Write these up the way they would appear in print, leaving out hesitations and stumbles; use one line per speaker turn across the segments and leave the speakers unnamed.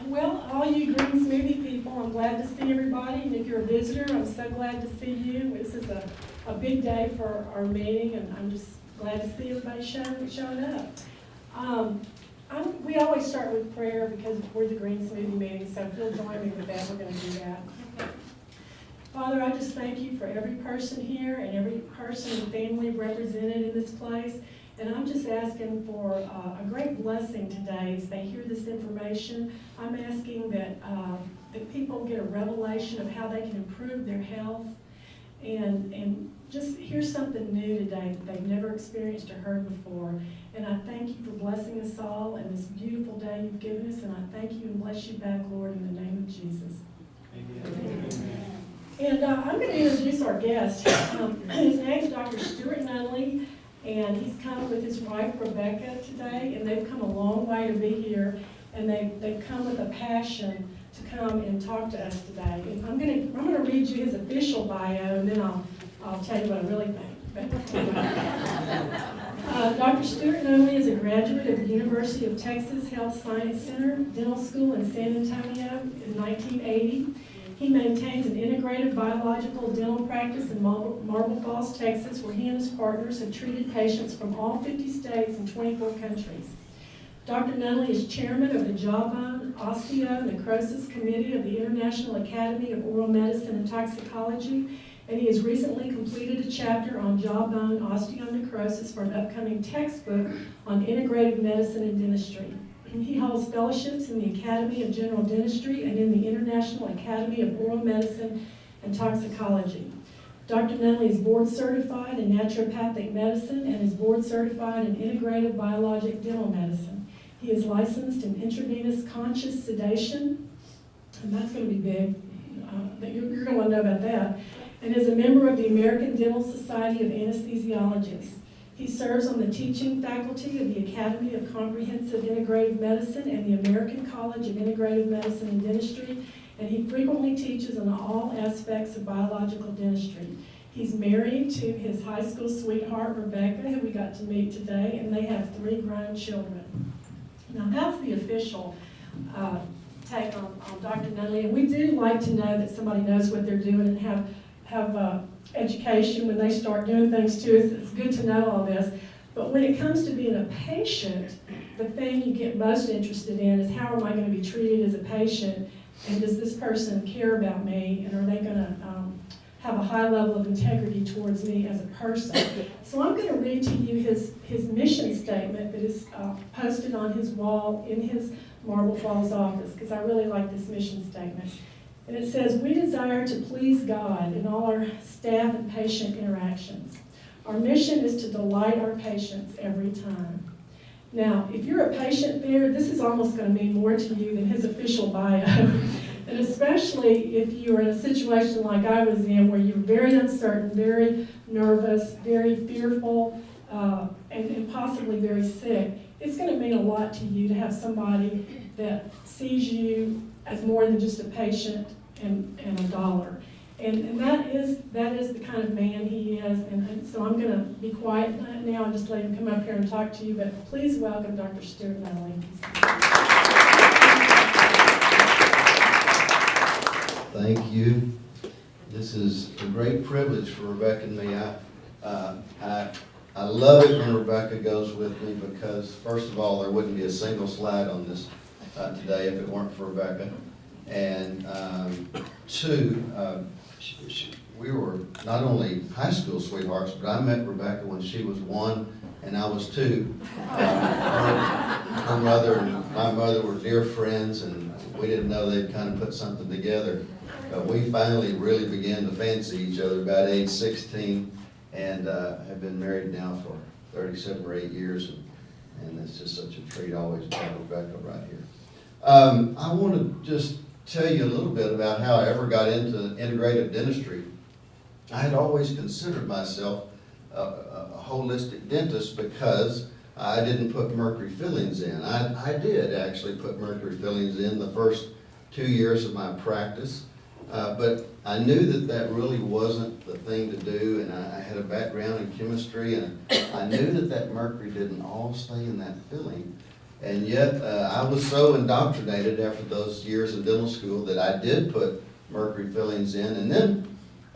Well, all you green smoothie people, I'm glad to see everybody, and if you're a visitor, I'm so glad to see you. This is a big day for our meeting, and I'm just glad to see everybody showing up. We always start with prayer because we're the green smoothie meeting, so if you'll join me with that, we're going to do that. Father, I just thank you for every person here and every person and family represented in this place. And I'm just asking for a great blessing today as they hear this information. I'm asking that people get a revelation of how they can improve their health and just hear something new today that they've never experienced or heard before. And I thank you for blessing us all and this beautiful day you've given us. And I thank you and bless you back, Lord, in the name of Jesus. Amen. And I'm going to introduce our guest. His name is Dr. Stuart Nunley. And he's come with his wife, Rebecca, today, and they've come a long way to be here, and they've come with a passion to come and talk to us today. And I'm gonna read you his official bio, and then I'll tell you what I really think. Dr. Stuart Nunley is a graduate of the University of Texas Health Science Center Dental School in San Antonio in 1980. He maintains an integrated biological dental practice in Marble Falls, Texas, where he and his partners have treated patients from all 50 states and 24 countries. Dr. Nunley is chairman of the Jawbone Osteonecrosis Committee of the International Academy of Oral Medicine and Toxicology, and he has recently completed a chapter on jawbone osteonecrosis for an upcoming textbook on integrative medicine and dentistry. He holds fellowships in the Academy of General Dentistry and in the International Academy of Oral Medicine and Toxicology. Dr. Nunley is board certified in naturopathic medicine and is board certified in integrative biologic dental medicine. He is licensed in intravenous conscious sedation, and that's going to be big. You're going to want to know about that. And is a member of the American Dental Society of Anesthesiologists. He serves on the teaching faculty of the Academy of Comprehensive Integrative Medicine and the American College of Integrative Medicine and Dentistry, and he frequently teaches on all aspects of biological dentistry. He's married to his high school sweetheart, Rebecca, who we got to meet today, and they have 3 grown children. Now that's the official take on Dr. Nunley, and we do like to know that somebody knows what they're doing and have education when they start doing things too. It's good to know all this. But when it comes to being a patient, the thing you get most interested in is how am I going to be treated as a patient, and does this person care about me, and are they going to have a high level of integrity towards me as a person. So I'm going to read to you his mission statement that is posted on his wall in his Marble Falls office, because I really like this mission statement. And it says, we desire to please God in all our staff and patient interactions. Our mission is to delight our patients every time. Now, if you're a patient there, this is almost going to mean more to you than his official bio. And especially if you're in a situation like I was in, where you're very uncertain, very nervous, very fearful, and possibly very sick, it's going to mean a lot to you to have somebody that sees you as more than just a patient and a dollar. And that is the kind of man he is. And so I'm going to be quiet now and just let him come up here and talk to you. But please welcome Dr. Stuart Nunley.
Thank you. This is a great privilege for Rebecca and me. I love it when Rebecca goes with me because, first of all, there wouldn't be a single slide on this today if it weren't for Rebecca. And 2, we were not only high school sweethearts, but I met Rebecca when she was 1 and I was 2. Her mother and my mother were dear friends, and we didn't know they'd kind of put something together. But we finally really began to fancy each other about age 16, and have been married now for 37 or 8 years, and it's just such a treat always to have Rebecca right here. I want to just tell you a little bit about how I ever got into integrative dentistry. I had always considered myself a holistic dentist because I didn't put mercury fillings in. I did actually put mercury fillings in the first 2 years of my practice, but I knew that really wasn't the thing to do, and I had a background in chemistry, and I knew that mercury didn't all stay in that filling. And yet, I was so indoctrinated after those years in dental school that I did put mercury fillings in, and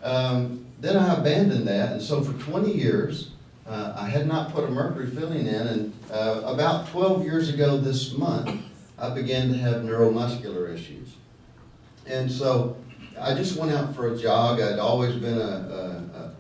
then I abandoned that, and so for 20 years, I had not put a mercury filling in, and about 12 years ago this month, I began to have neuromuscular issues. And so I just went out for a jog. I'd always been a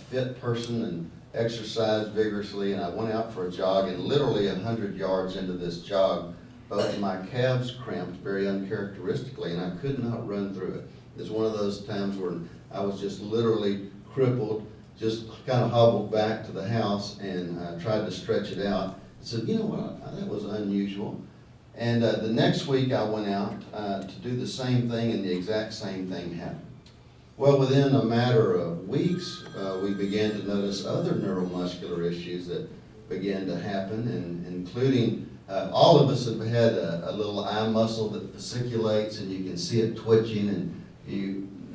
fit person and exercised vigorously, and I went out for a jog, and literally 100 yards into this jog, both of my calves cramped very uncharacteristically, and I could not run through it. It's one of those times where I was just literally crippled, just kind of hobbled back to the house and tried to stretch it out. I said, you know what, that was unusual. And the next week I went out to do the same thing, and the exact same thing happened. Well, within a matter of weeks, we began to notice other neuromuscular issues that began to happen, and including all of us have had a little eye muscle that fasciculates, and you can see it twitching, and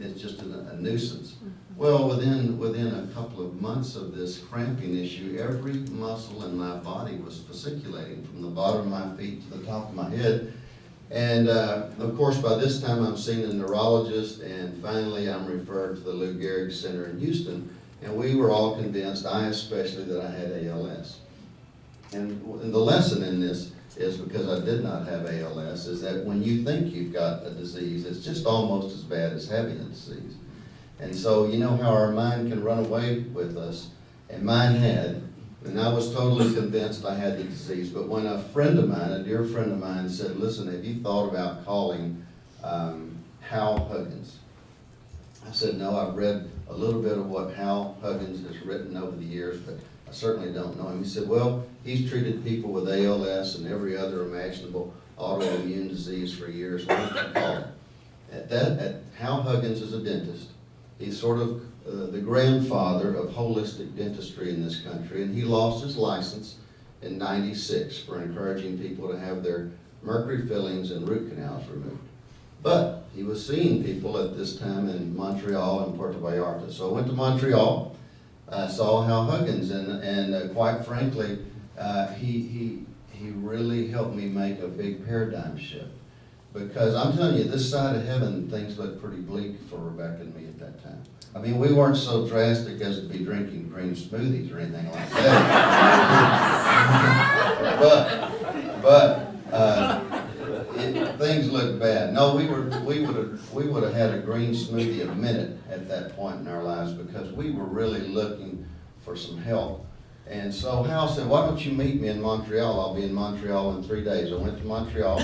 it's just a nuisance. Well, within a couple of months of this cramping issue, every muscle in my body was fasciculating from the bottom of my feet to the top of my head. And of course, by this time I'm seeing a neurologist, and finally I'm referred to the Lou Gehrig Center in Houston, and we were all convinced, I especially, that I had ALS. And the lesson in this is, because I did not have ALS, is that when you think you've got a disease, it's just almost as bad as having a disease. And so you know how our mind can run away with us, and mine had, and I was totally convinced I had the disease. But when a friend of mine, a dear friend of mine, said, listen, have you thought about calling Hal Huggins? I said, no, I've read a little bit of what Hal Huggins has written over the years, but I certainly don't know him. He said, well, he's treated people with ALS and every other imaginable autoimmune disease for years. What did you call it? Hal Huggins is a dentist. He's sort of the grandfather of holistic dentistry in this country, and he lost his license in '96 for encouraging people to have their mercury fillings and root canals removed. But he was seeing people at this time in Montreal and Puerto Vallarta. So I went to Montreal, saw Hal Huggins, and quite frankly, he really helped me make a big paradigm shift. Because I'm telling you, this side of heaven, things looked pretty bleak for Rebecca and me at that time. I mean, we weren't so drastic as to be drinking green smoothies or anything like that. Things looked bad. No, we would have had a green smoothie a minute at that point in our lives, because we were really looking for some help. And so Hal said, why don't you meet me in Montreal? I'll be in Montreal in 3 days. I went to Montreal.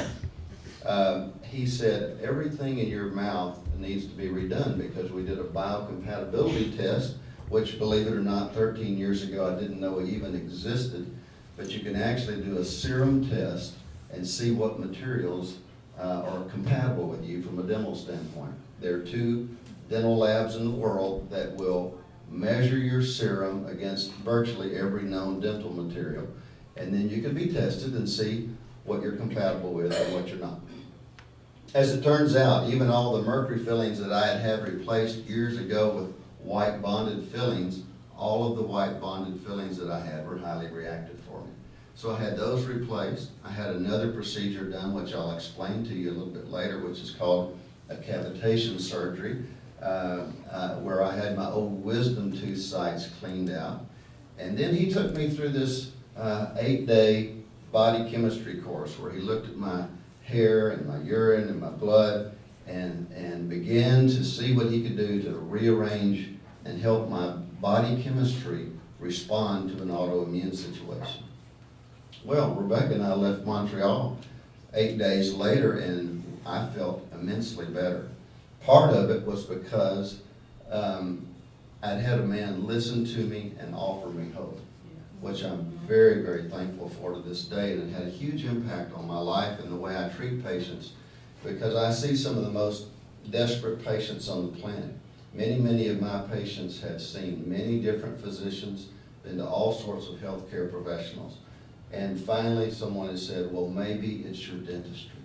He said, everything in your mouth needs to be redone, because we did a biocompatibility test, which, believe it or not, 13 years ago I didn't know even existed. But you can actually do a serum test and see what materials are compatible with you from a dental standpoint. There are 2 dental labs in the world that will measure your serum against virtually every known dental material. And then you can be tested and see what you're compatible with and what you're not. As it turns out, even all the mercury fillings that I had had replaced years ago with white bonded fillings, all of the white bonded fillings that I had were highly reactive for me. So I had those replaced. I had another procedure done, which I'll explain to you a little bit later, which is called a cavitation surgery, where I had my old wisdom tooth sites cleaned out. And then he took me through this 8-day body chemistry course, where he looked at my hair and my urine and my blood, and began to see what he could do to rearrange and help my body chemistry respond to an autoimmune situation. Well, Rebecca and I left Montreal 8 days later, and I felt immensely better. Part of it was because I'd had a man listen to me and offer me hope, which I'm very, very thankful for to this day, and it had a huge impact on my life and the way I treat patients, because I see some of the most desperate patients on the planet. Many of my patients have seen many different physicians, been to all sorts of healthcare professionals, and finally someone has said, well, maybe it's your dentistry.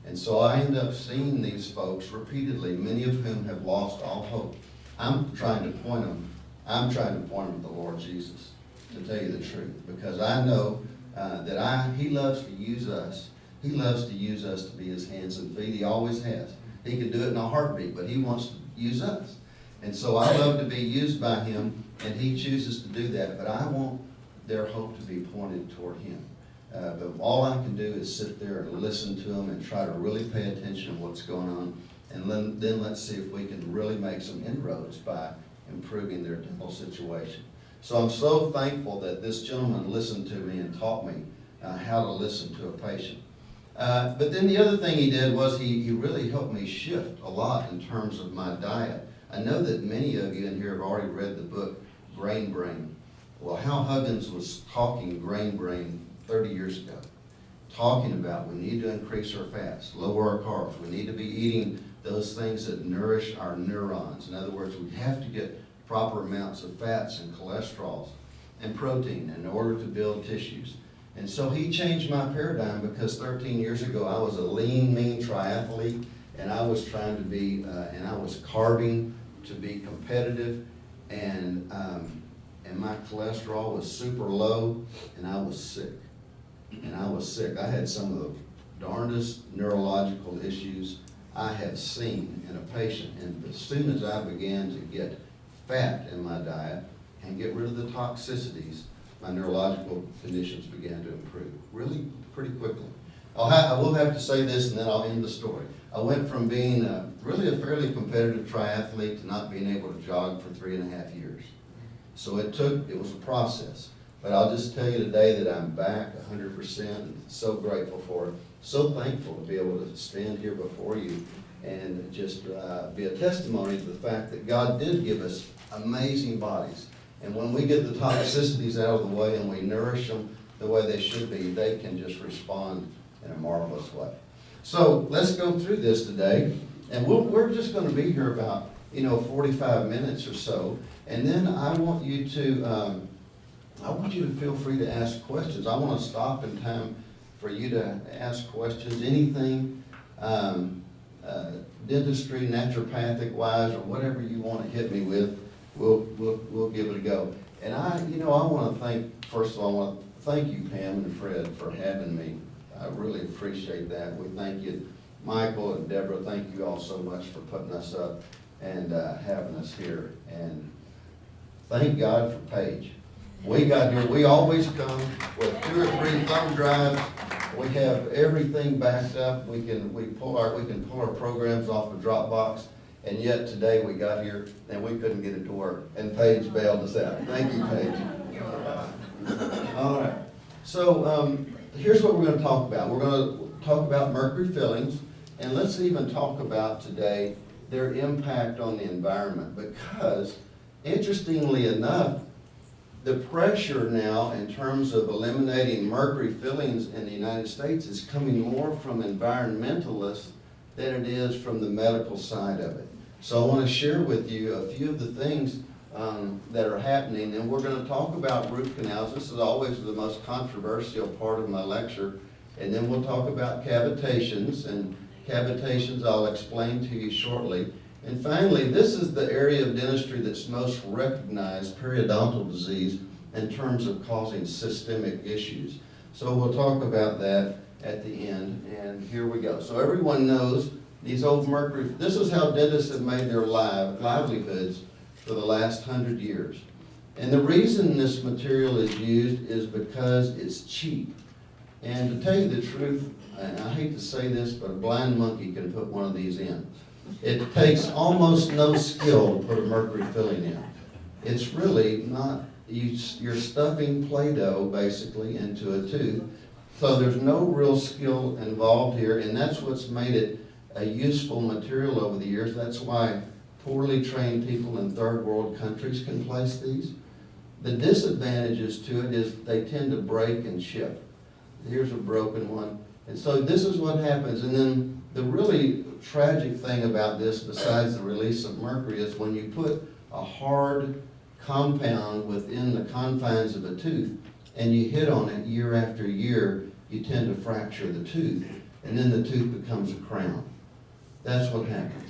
And so I end up seeing these folks repeatedly, many of whom have lost all hope. I'm trying to point them to the Lord Jesus, to tell you the truth, because I know he loves to use us. He loves to use us to be his hands and feet. He always has. He could do it in a heartbeat, but he wants to use us. And so I love to be used by him, and he chooses to do that. But I want their hope to be pointed toward him. But all I can do is sit there and listen to them and try to really pay attention to what's going on. And then let's see if we can really make some inroads by improving their dental situation. So I'm so thankful that this gentleman listened to me and taught me how to listen to a patient. But then the other thing he did was he really helped me shift a lot in terms of my diet. I know that many of you in here have already read the book, Grain Brain. Well, Hal Huggins was talking Grain Brain 30 years ago, talking about we need to increase our fats, lower our carbs. We need to be eating those things that nourish our neurons. In other words, we have to get proper amounts of fats and cholesterols and protein in order to build tissues. And so he changed my paradigm because 13 years ago I was a lean, mean triathlete, and I was trying to be, and I was carving to be competitive, and my cholesterol was super low, and I was sick. I had some of the darndest neurological issues I have seen in a patient, and as soon as I began to get fat in my diet and get rid of the toxicities, my neurological conditions began to improve really pretty quickly. I will have to say this, and then I'll end the story. I went from being really a fairly competitive triathlete to not being able to jog for 3.5 years. So it was a process. But I'll just tell you today that I'm back 100%, and so grateful for it. So thankful to be able to stand here before you and just be a testimony to the fact that God did give us amazing bodies. And when we get the toxicities out of the way and we nourish them the way they should be, they can just respond in a marvelous way. So let's go through this today. And we're just going to be here about 45 minutes or so. And then I want you to feel free to ask questions. I want to stop in time for you to ask questions, anything dentistry, naturopathic wise, or whatever you want to hit me with. We'll give it a go. And I want to thank, first of all, I want to thank you, Pam and Fred, for having me. I really appreciate that. We thank you, Michael and Deborah. Thank you all so much for putting us up and having us here. And thank God for Paige. We got here, we always come with 2 or 3 thumb drives. We have everything backed up. We can pull our programs off of Dropbox. And yet today we got here and we couldn't get it to work. And Paige bailed us out. Thank you, Paige. All right. So here's what we're going to talk about. We're going to talk about mercury fillings, and let's even talk about today their impact on the environment, because interestingly enough, the pressure now in terms of eliminating mercury fillings in the United States is coming more from environmentalists than it is from the medical side of it. So I want to share with you a few of the things that are happening, and we're going to talk about root canals. This is always the most controversial part of my lecture. And then we'll talk about cavitations, and cavitations I'll explain to you shortly. And finally, this is the area of dentistry that's most recognized, periodontal disease, in terms of causing systemic issues. So we'll talk about that at the end, and here we go. So everyone knows these old mercury, this is how dentists have made their livelihoods for the last 100 years. And the reason this material is used is because it's cheap. And to tell you the truth, and I hate to say this, but a blind monkey can put one of these in. It takes almost no skill to put a mercury filling in. It's really not, you're stuffing Play-Doh basically into a tooth. So there's no real skill involved here, and that's what's made it a useful material over the years. That's why poorly trained people in third world countries can place these. The disadvantages to it is they tend to break and chip. Here's a broken one. And so this is what happens. And then the really tragic thing about this, besides the release of mercury, is when you put a hard compound within the confines of a tooth and you hit on it year after year, you tend to fracture the tooth, and then the tooth becomes a crown. That's what happens.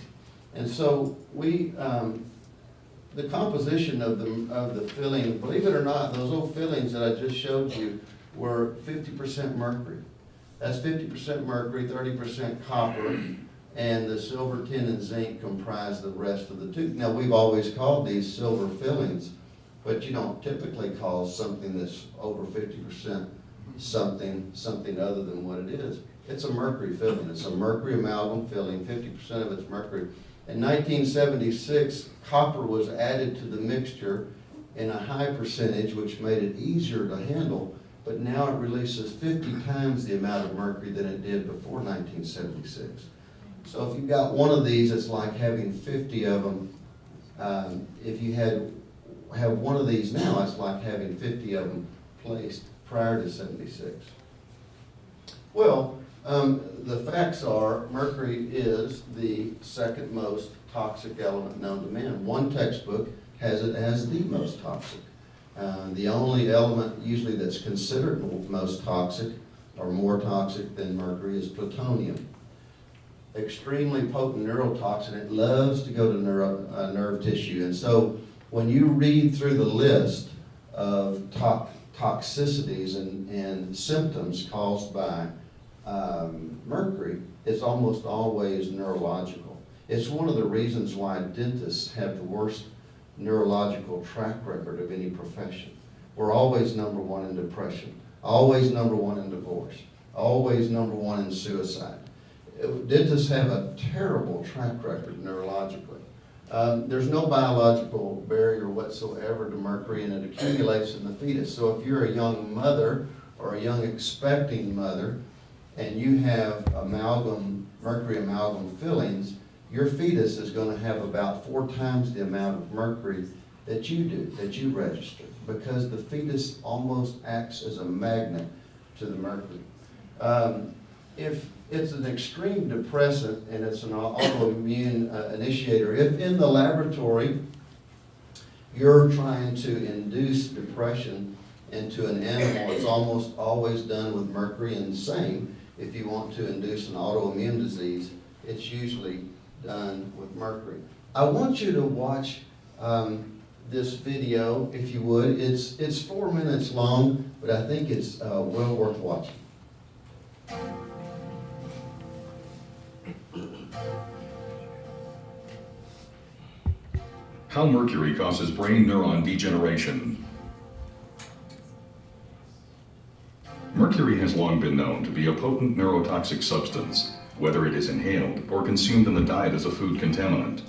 And so the composition of the filling, believe it or not, those old fillings that I just showed you were 50% mercury. That's 50% mercury, 30% copper, and the silver, tin, and zinc comprise the rest of the tooth. Now, we've always called these silver fillings, but you don't typically call something that's over 50% something other than what it is. It's a mercury filling. It's a mercury amalgam filling, 50% of it's mercury. In 1976, copper was added to the mixture in a high percentage, which made it easier to handle, but now it releases 50 times the amount of mercury than it did before 1976. So if you've got one of these, it's like having 50 of them. If you have one of these now, it's like having 50 of them placed prior to 76. Well, the facts are mercury is the second most toxic element known to man. One textbook has it as the most toxic. The only element usually that's considered most toxic or more toxic than mercury is plutonium. Extremely potent neurotoxin. It loves to go to nerve tissue. And so when you read through the list of toxicities and symptoms caused by mercury, it's almost always neurological. It's one of the reasons why dentists have the worst neurological track record of any profession. We're always number one in depression, always number one in divorce, always number one in suicide. Dentists have a terrible track record neurologically. There's no biological barrier whatsoever to mercury, and it accumulates in the fetus. So if you're a young mother or a young expecting mother and you have mercury amalgam fillings, your fetus is going to have about 4 times the amount of mercury that you do, that you register, because the fetus almost acts as a magnet to the mercury. If it's an extreme depressant and it's an autoimmune initiator, if in the laboratory you're trying to induce depression into an animal, it's almost always done with mercury, and the same if you want to induce an autoimmune disease, it's usually done with mercury. I want you to watch this video, if you would. It's 4 minutes long, but I think it's well worth watching.
How mercury causes brain neuron degeneration. Mercury has long been known to be a potent neurotoxic substance, whether it is inhaled or consumed in the diet as a food contaminant.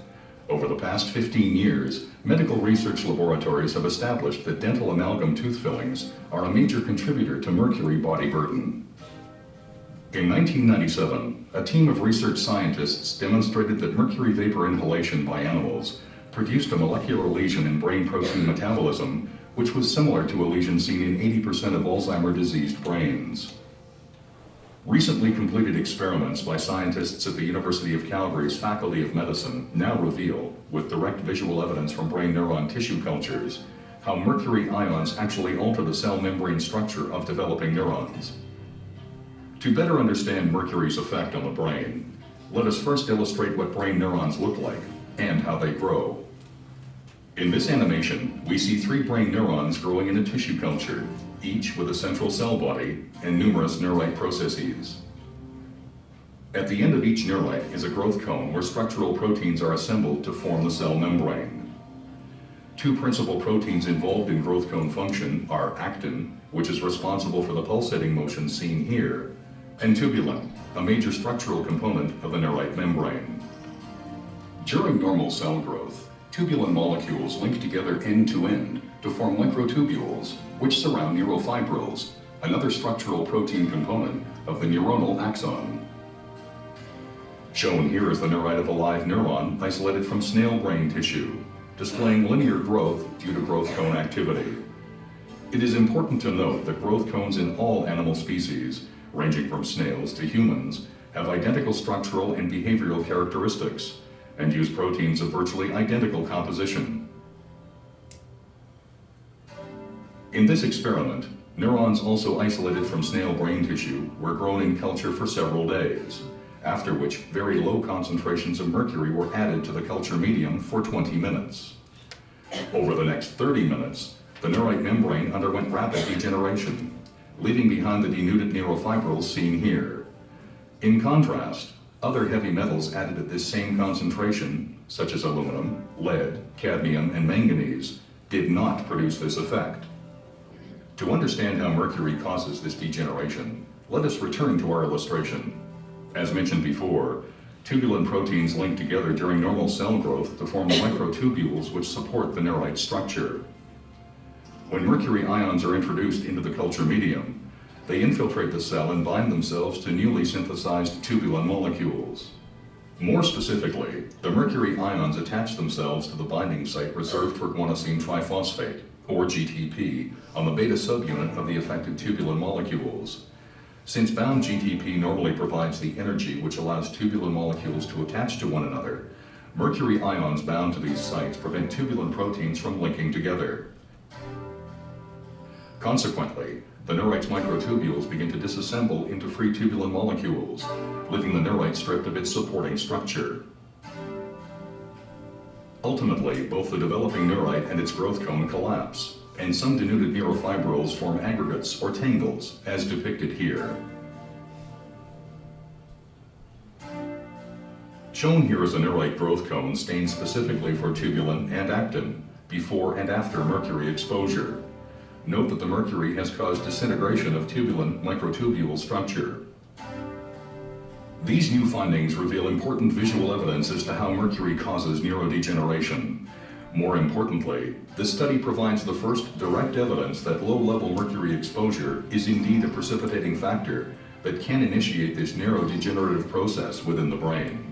Over the past 15 years, medical research laboratories have established that dental amalgam tooth fillings are a major contributor to mercury body burden. In 1997, a team of research scientists demonstrated that mercury vapor inhalation by animals produced a molecular lesion in brain protein metabolism, which was similar to a lesion seen in 80% of Alzheimer's diseased brains. Recently completed experiments by scientists at the University of Calgary's Faculty of Medicine now reveal, with direct visual evidence from brain neuron tissue cultures, how mercury ions actually alter the cell membrane structure of developing neurons. To better understand mercury's effect on the brain, let us first illustrate what brain neurons look like and how they grow. In this animation, we see 3 brain neurons growing in a tissue culture, each with a central cell body and numerous neurite processes. At the end of each neurite is a growth cone where structural proteins are assembled to form the cell membrane. 2 principal proteins involved in growth cone function are actin, which is responsible for the pulsating motion seen here, and tubulin, a major structural component of the neurite membrane. During normal cell growth, tubulin molecules link together end-to-end to form microtubules, which surround neurofibrils, another structural protein component of the neuronal axon. Shown here is the neurite of a live neuron isolated from snail brain tissue, displaying linear growth due to growth cone activity. It is important to note that growth cones in all animal species, ranging from snails to humans, have identical structural and behavioral characteristics, and use proteins of virtually identical composition. In this experiment, neurons also isolated from snail brain tissue were grown in culture for several days, after which very low concentrations of mercury were added to the culture medium for 20 minutes. Over the next 30 minutes, the neurite membrane underwent rapid degeneration, leaving behind the denuded neurofibrils seen here. In contrast, other heavy metals added at this same concentration, such as aluminum, lead, cadmium, and manganese, did not produce this effect. To understand how mercury causes this degeneration, let us return to our illustration. As mentioned before, tubulin proteins link together during normal cell growth to form the microtubules which support the neurite structure. When mercury ions are introduced into the culture medium, they infiltrate the cell and bind themselves to newly synthesized tubulin molecules. More specifically, the mercury ions attach themselves to the binding site reserved for guanosine triphosphate, or GTP, on the beta subunit of the affected tubulin molecules. Since bound GTP normally provides the energy which allows tubulin molecules to attach to one another, mercury ions bound to these sites prevent tubulin proteins from linking together. Consequently, the neurite's microtubules begin to disassemble into free tubulin molecules, leaving the neurite stripped of its supporting structure. Ultimately, both the developing neurite and its growth cone collapse, and some denuded neurofibrils form aggregates or tangles, as depicted here. Shown here is a neurite growth cone stained specifically for tubulin and actin, before and after mercury exposure. Note that the mercury has caused disintegration of tubulin microtubule structure. These new findings reveal important visual evidence as to how mercury causes neurodegeneration. More importantly, this study provides the first direct evidence that low-level mercury exposure is indeed a precipitating factor that can initiate this neurodegenerative process within the brain.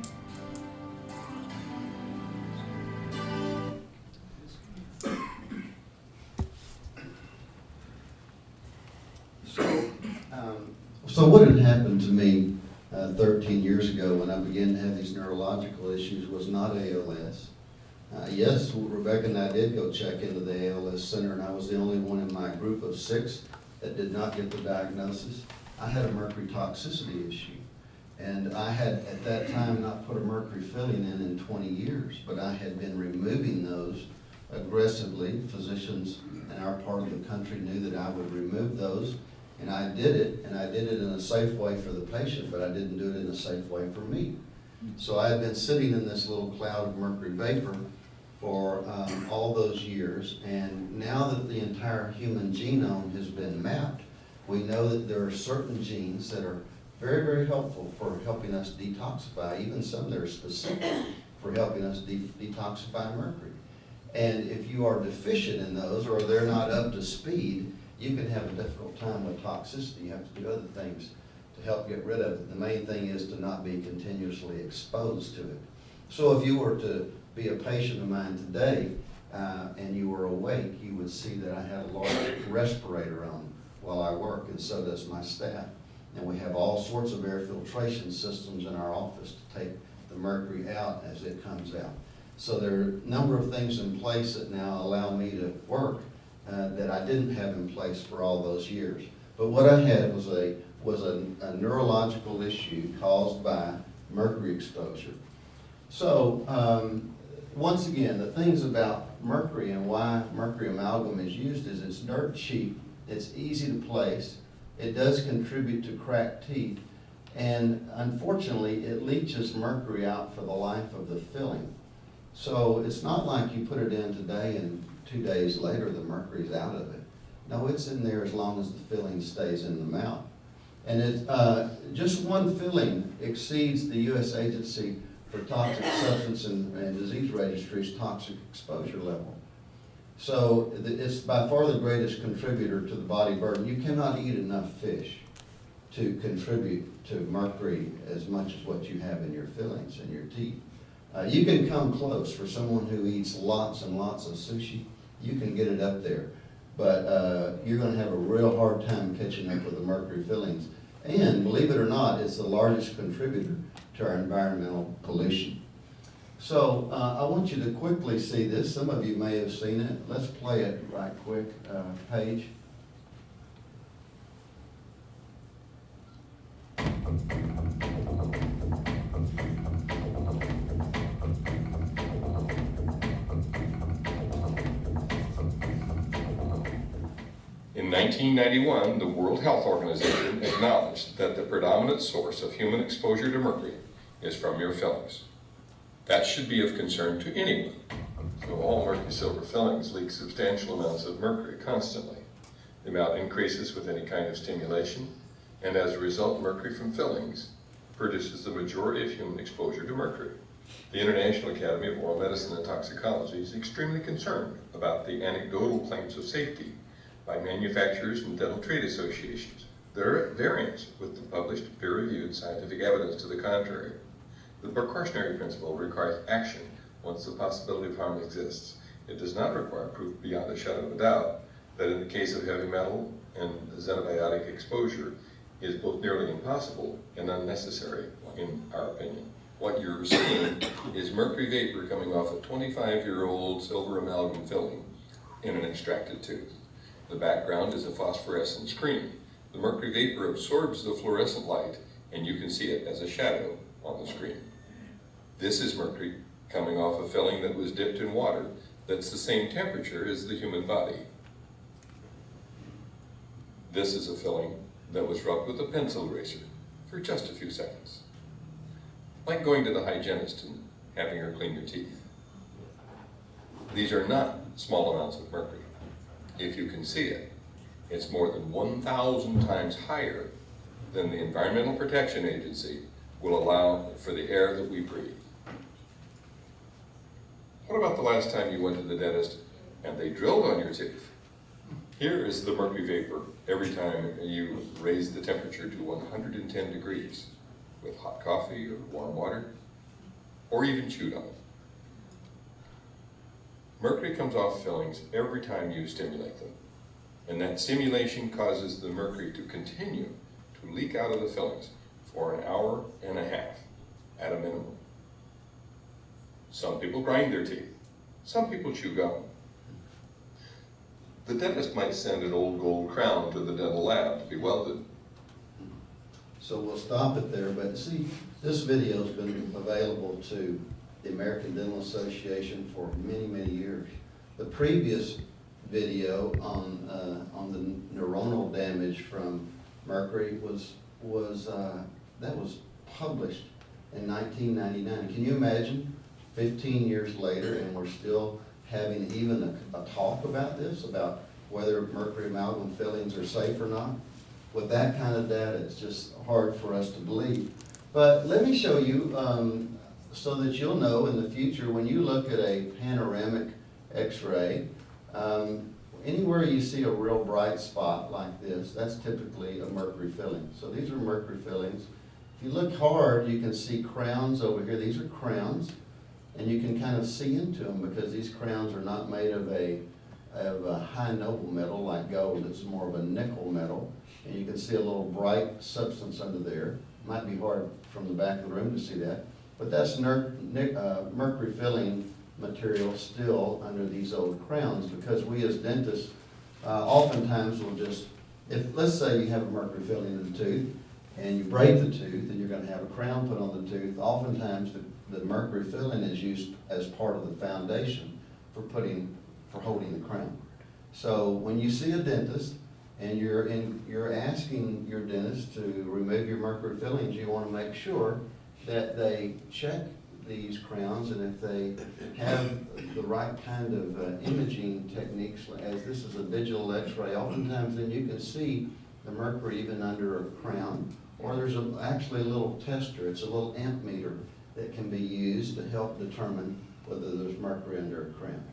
So what had happened to me 13 years ago when I began to have these neurological issues was not ALS. Yes, Rebecca and I did go check into the ALS center, and I was the only one in my group of 6 that did not get the diagnosis. I had a mercury toxicity issue, and I had at that time not put a mercury filling in 20 years, but I had been removing those aggressively. Physicians in our part of the country knew that I would remove those. And I did it in a safe way for the patient, but I didn't do it in a safe way for me. So I had been sitting in this little cloud of mercury vapor for all those years, and now that the entire human genome has been mapped, we know that there are certain genes that are very, very helpful for helping us detoxify, even some that are specific for helping us detoxify mercury. And if you are deficient in those, or they're not up to speed, you can have a difficult time with toxicity. You have to do other things to help get rid of it. The main thing is to not be continuously exposed to it. So if you were to be a patient of mine today and you were awake, you would see that I had a large respirator on while I work, and so does my staff. And we have all sorts of air filtration systems in our office to take the mercury out as it comes out. So there are a number of things in place that now allow me to work that I didn't have in place for all those years. But what I had was a neurological issue caused by mercury exposure. So once again, the things about mercury and why mercury amalgam is used is it's dirt cheap, it's easy to place, it does contribute to cracked teeth, and unfortunately it leaches mercury out for the life of the filling. So it's not like you put it in today and 2 days later the mercury's out of it. No, it's in there as long as the filling stays in the mouth. And it's just one filling exceeds the U.S. Agency for Toxic Substance and Disease Registry's toxic exposure level. So it's by far the greatest contributor to the body burden. You cannot eat enough fish to contribute to mercury as much as what you have in your fillings and your teeth. You can come close. For someone who eats lots and lots of sushi, you can get it up there. But you're going to have a real hard time catching up with the mercury fillings. And believe it or not, it's the largest contributor to our environmental pollution. So I want you to quickly see this. Some of you may have seen it. Let's play it right quick. Page.
In In 1991, the World Health Organization acknowledged that the predominant source of human exposure to mercury is from your fillings. That should be of concern to anyone. So all mercury silver fillings leak substantial amounts of mercury constantly. The amount increases with any kind of stimulation, and as a result, mercury from fillings produces the majority of human exposure to mercury. The International Academy of Oral Medicine and Toxicology is extremely concerned about the anecdotal claims of safety by manufacturers and dental trade associations. There are variants with the published peer-reviewed scientific evidence to the contrary. The precautionary principle requires action once the possibility of harm exists. It does not require proof beyond a shadow of a doubt that in the case of heavy metal and xenobiotic exposure is both nearly impossible and unnecessary, in our opinion. What you're seeing is mercury vapor coming off a 25-year-old silver amalgam filling in an extracted tooth. The background is a phosphorescent screen. The mercury vapor absorbs the fluorescent light, and you can see it as a shadow on the screen. This is mercury coming off a filling that was dipped in water that's the same temperature as the human body. This is a filling that was rubbed with a pencil eraser for just a few seconds. Like going to the hygienist and having her clean your teeth. These are not small amounts of mercury. If you can see it, it's more than 1,000 times higher than the Environmental Protection Agency will allow for the air that we breathe. What about the last time you went to the dentist and they drilled on your teeth? Here is the mercury vapor every time you raise the temperature to 110 degrees with hot coffee or warm water, or even chewed on it. Mercury comes off fillings every time you stimulate them, and that stimulation causes the mercury to continue to leak out of the fillings for an hour and a half at a minimum. Some people grind their teeth. Some people chew gum. The dentist might send an old gold crown to the dental lab to be welded.
So we'll stop it there, but see, this video's been available to the American Dental Association for many, many years. The previous video on the neuronal damage from mercury was published in 1999. Can you imagine 15 years later and we're still having even a talk about this, about whether mercury amalgam fillings are safe or not? With that kind of data, it's just hard for us to believe. But let me show you so that you'll know in the future when you look at a panoramic x-ray, anywhere you see a real bright spot like this, that's typically a mercury filling. So these are mercury fillings. If you look hard, you can see crowns over here. These are crowns, and you can kind of see into them because these crowns are not made of a high noble metal like gold. It's more of a nickel metal, and you can see a little bright substance under there. Might be hard from the back of the room to see that, but that's mercury filling material still under these old crowns, because we as dentists oftentimes will just, let's say you have a mercury filling in the tooth and you break the tooth and you're going to have a crown put on the tooth, oftentimes the mercury filling is used as part of the foundation for holding the crown. So when you see a dentist and you're asking your dentist to remove your mercury fillings, you want to make sure that they check these crowns, and if they have the right kind of imaging techniques, as this is a digital x-ray, oftentimes then you can see the mercury even under a crown, or there's actually a little tester, it's a little amp meter that can be used to help determine whether there's mercury under a crown.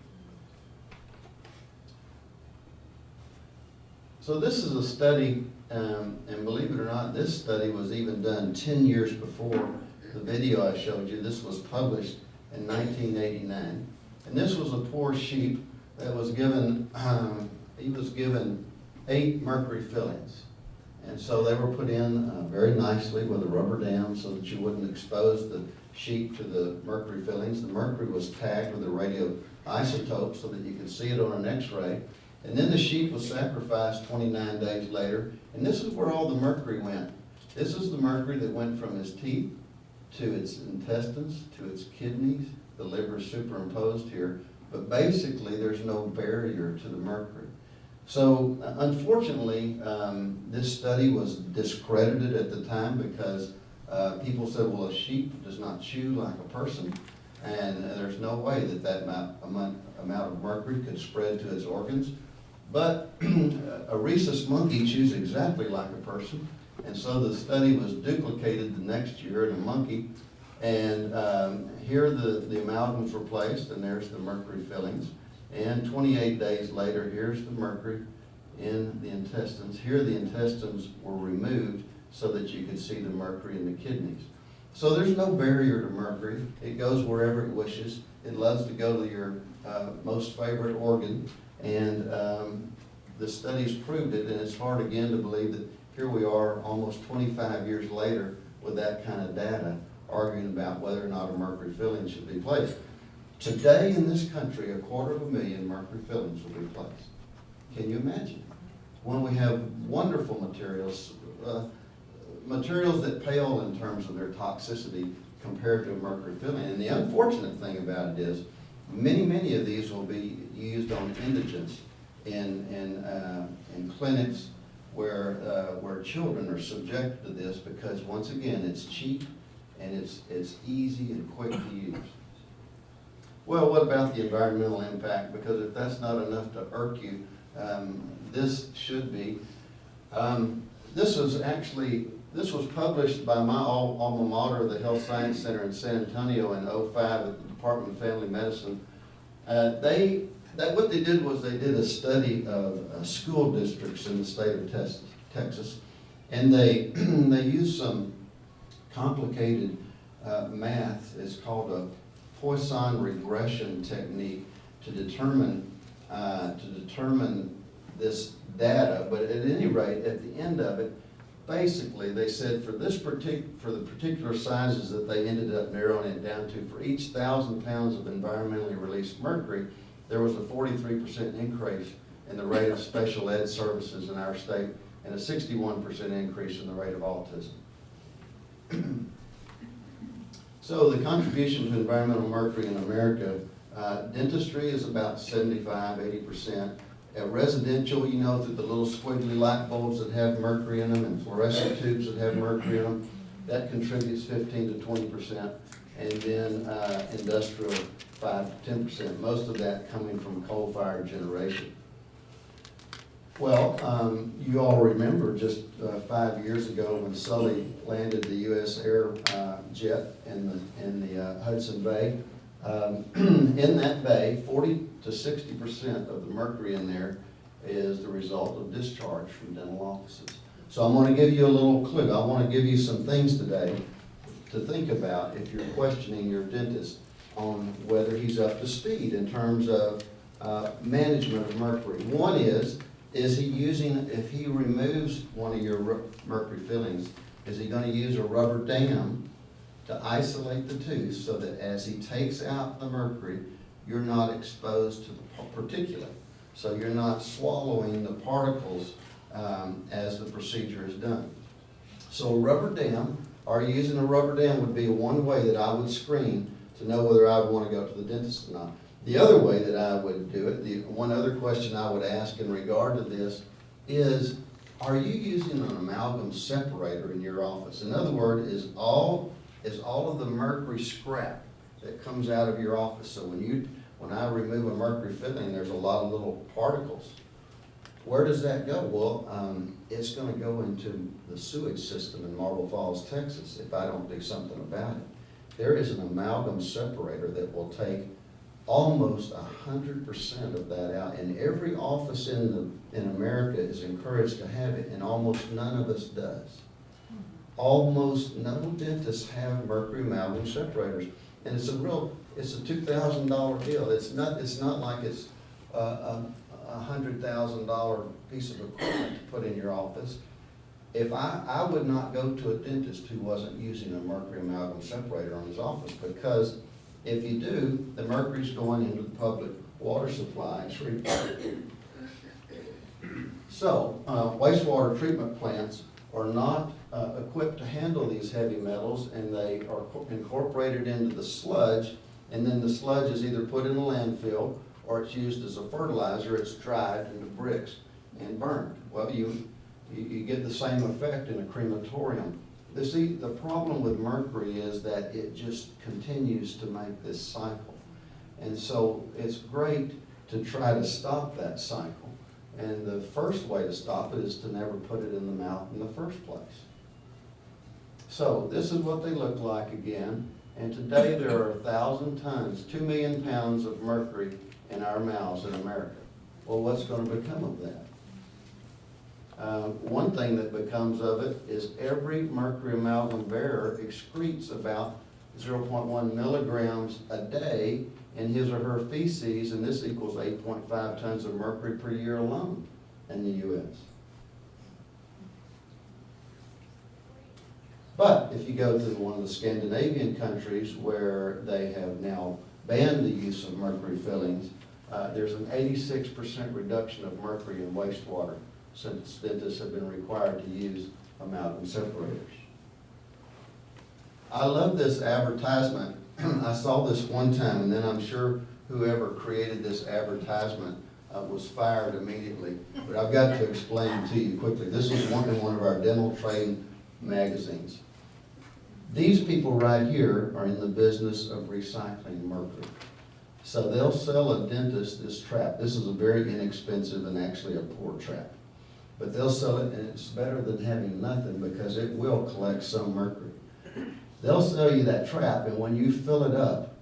So this is a study, and believe it or not, this study was even done 10 years before the video I showed you. This was published in 1989. And this was a poor sheep that was given, he was given 8 mercury fillings. And so they were put in very nicely with a rubber dam so that you wouldn't expose the sheep to the mercury fillings. The mercury was tagged with a radioisotope so that you could see it on an x-ray. And then the sheep was sacrificed 29 days later. And this is where all the mercury went. This is the mercury that went from his teeth to its intestines, to its kidneys. The liver is superimposed here. But basically, there's no barrier to the mercury. So unfortunately, this study was discredited at the time because people said, well, a sheep does not chew like a person, and there's no way that that amount of mercury could spread to its organs. But a rhesus monkey chews exactly like a person, and so the study was duplicated the next year in a monkey, and here the amalgams were placed, and there's the mercury fillings. And 28 days later, here's the mercury in the intestines. Here the intestines were removed so that you could see the mercury in the kidneys. So there's no barrier to mercury. It goes wherever it wishes. It loves to go to your most favorite organ. And the studies proved it, and it's hard again to believe that here we are almost 25 years later with that kind of data arguing about whether or not a mercury filling should be placed. Today in this country, 250,000 mercury fillings will be placed. Can you imagine? When we have wonderful materials, materials that pale in terms of their toxicity compared to a mercury filling. And the unfortunate thing about it is, many of these will be used on indigents in clinics where children are subjected to this because, once again, it's cheap and it's easy and quick to use. Well, what about the environmental impact? Because if that's not enough to irk you, this should be. This was published by my alma mater, the Health Science Center in San Antonio in '05 at the Department of Family Medicine. What they did was they did a study of school districts in the state of Texas, and they they used some complicated math. It's called a Poisson regression technique to determine this data. But at any rate, at the end of it, basically they said for the particular sizes that they ended up narrowing it down to, for each 1,000 pounds of environmentally released mercury, there was a 43% increase in the rate of special ed services in our state and a 61% increase in the rate of autism. So the contribution to environmental mercury in America, dentistry is about 75–80%. Residential, you know, through the little squiggly light bulbs that have mercury in them and fluorescent tubes that have mercury in them, that contributes 15–20%. And then industrial, 5–10%, most of that coming from coal-fired generation. Well, you all remember just 5 years ago when Sully landed the U.S. air jet in the Hudson Bay. In that bay, 40–60% of the mercury in there is the result of discharge from dental offices. So I'm going to give you a little clue. I want to give you some things today to think about if you're questioning your dentist on whether he's up to speed in terms of management of mercury. One is he using, if he removes one of your mercury fillings, is he going to use a rubber dam to isolate the tooth so that as he takes out the mercury, you're not exposed to the particulate. So you're not swallowing the particles as the procedure is done. So a rubber dam, or using a rubber dam, would be one way that I would screen to know whether I would want to go to the dentist or not. The other way that I would do it, the one other question I would ask in regard to this is, are you using an amalgam separator in your office? In other words, is all of the mercury scrap that comes out of your office? So when I remove a mercury filling, there's a lot of little particles. Where does that go? Well, it's going to go into the sewage system in Marble Falls, Texas, if I don't do something about it. There is an amalgam separator that will take almost 100% of that out, and every office in America is encouraged to have it, and almost none of us does. Almost no dentists have mercury amalgam separators, and it's a $2,000 deal. It's not like it's a $100,000 piece of equipment to put in your office. If I would not go to a dentist who wasn't using a mercury amalgam separator on his office, because if you do, the mercury's going into the public water supply. So wastewater treatment plants are not equipped to handle these heavy metals, and they are incorporated into the sludge, and then the sludge is either put in a landfill or it's used as a fertilizer. It's dried into bricks. and burned. Well, you get the same effect in a crematorium. See, the problem with mercury is that it just continues to make this cycle. And so it's great to try to stop that cycle. And the first way to stop it is to never put it in the mouth in the first place. So this is what they look like again. And today there are 1,000 tons, 2 million pounds of mercury in our mouths in America. Well, what's going to become of that? One thing that becomes of it is every mercury amalgam bearer excretes about 0.1 milligrams a day in his or her feces, and this equals 8.5 tons of mercury per year alone in the U.S. But if you go to one of the Scandinavian countries where they have now banned the use of mercury fillings, there's an 86% reduction of mercury in wastewater since dentists have been required to use amalgam separators. I love this advertisement. I saw this one time, and then I'm sure whoever created this advertisement was fired immediately. But I've got to explain to you quickly. This is in one of our dental trade magazines. These people right here are in the business of recycling mercury. So they'll sell a dentist this trap. This is a very inexpensive and actually a poor trap. But they'll sell it, and it's better than having nothing because it will collect some mercury. They'll sell you that trap, and when you fill it up,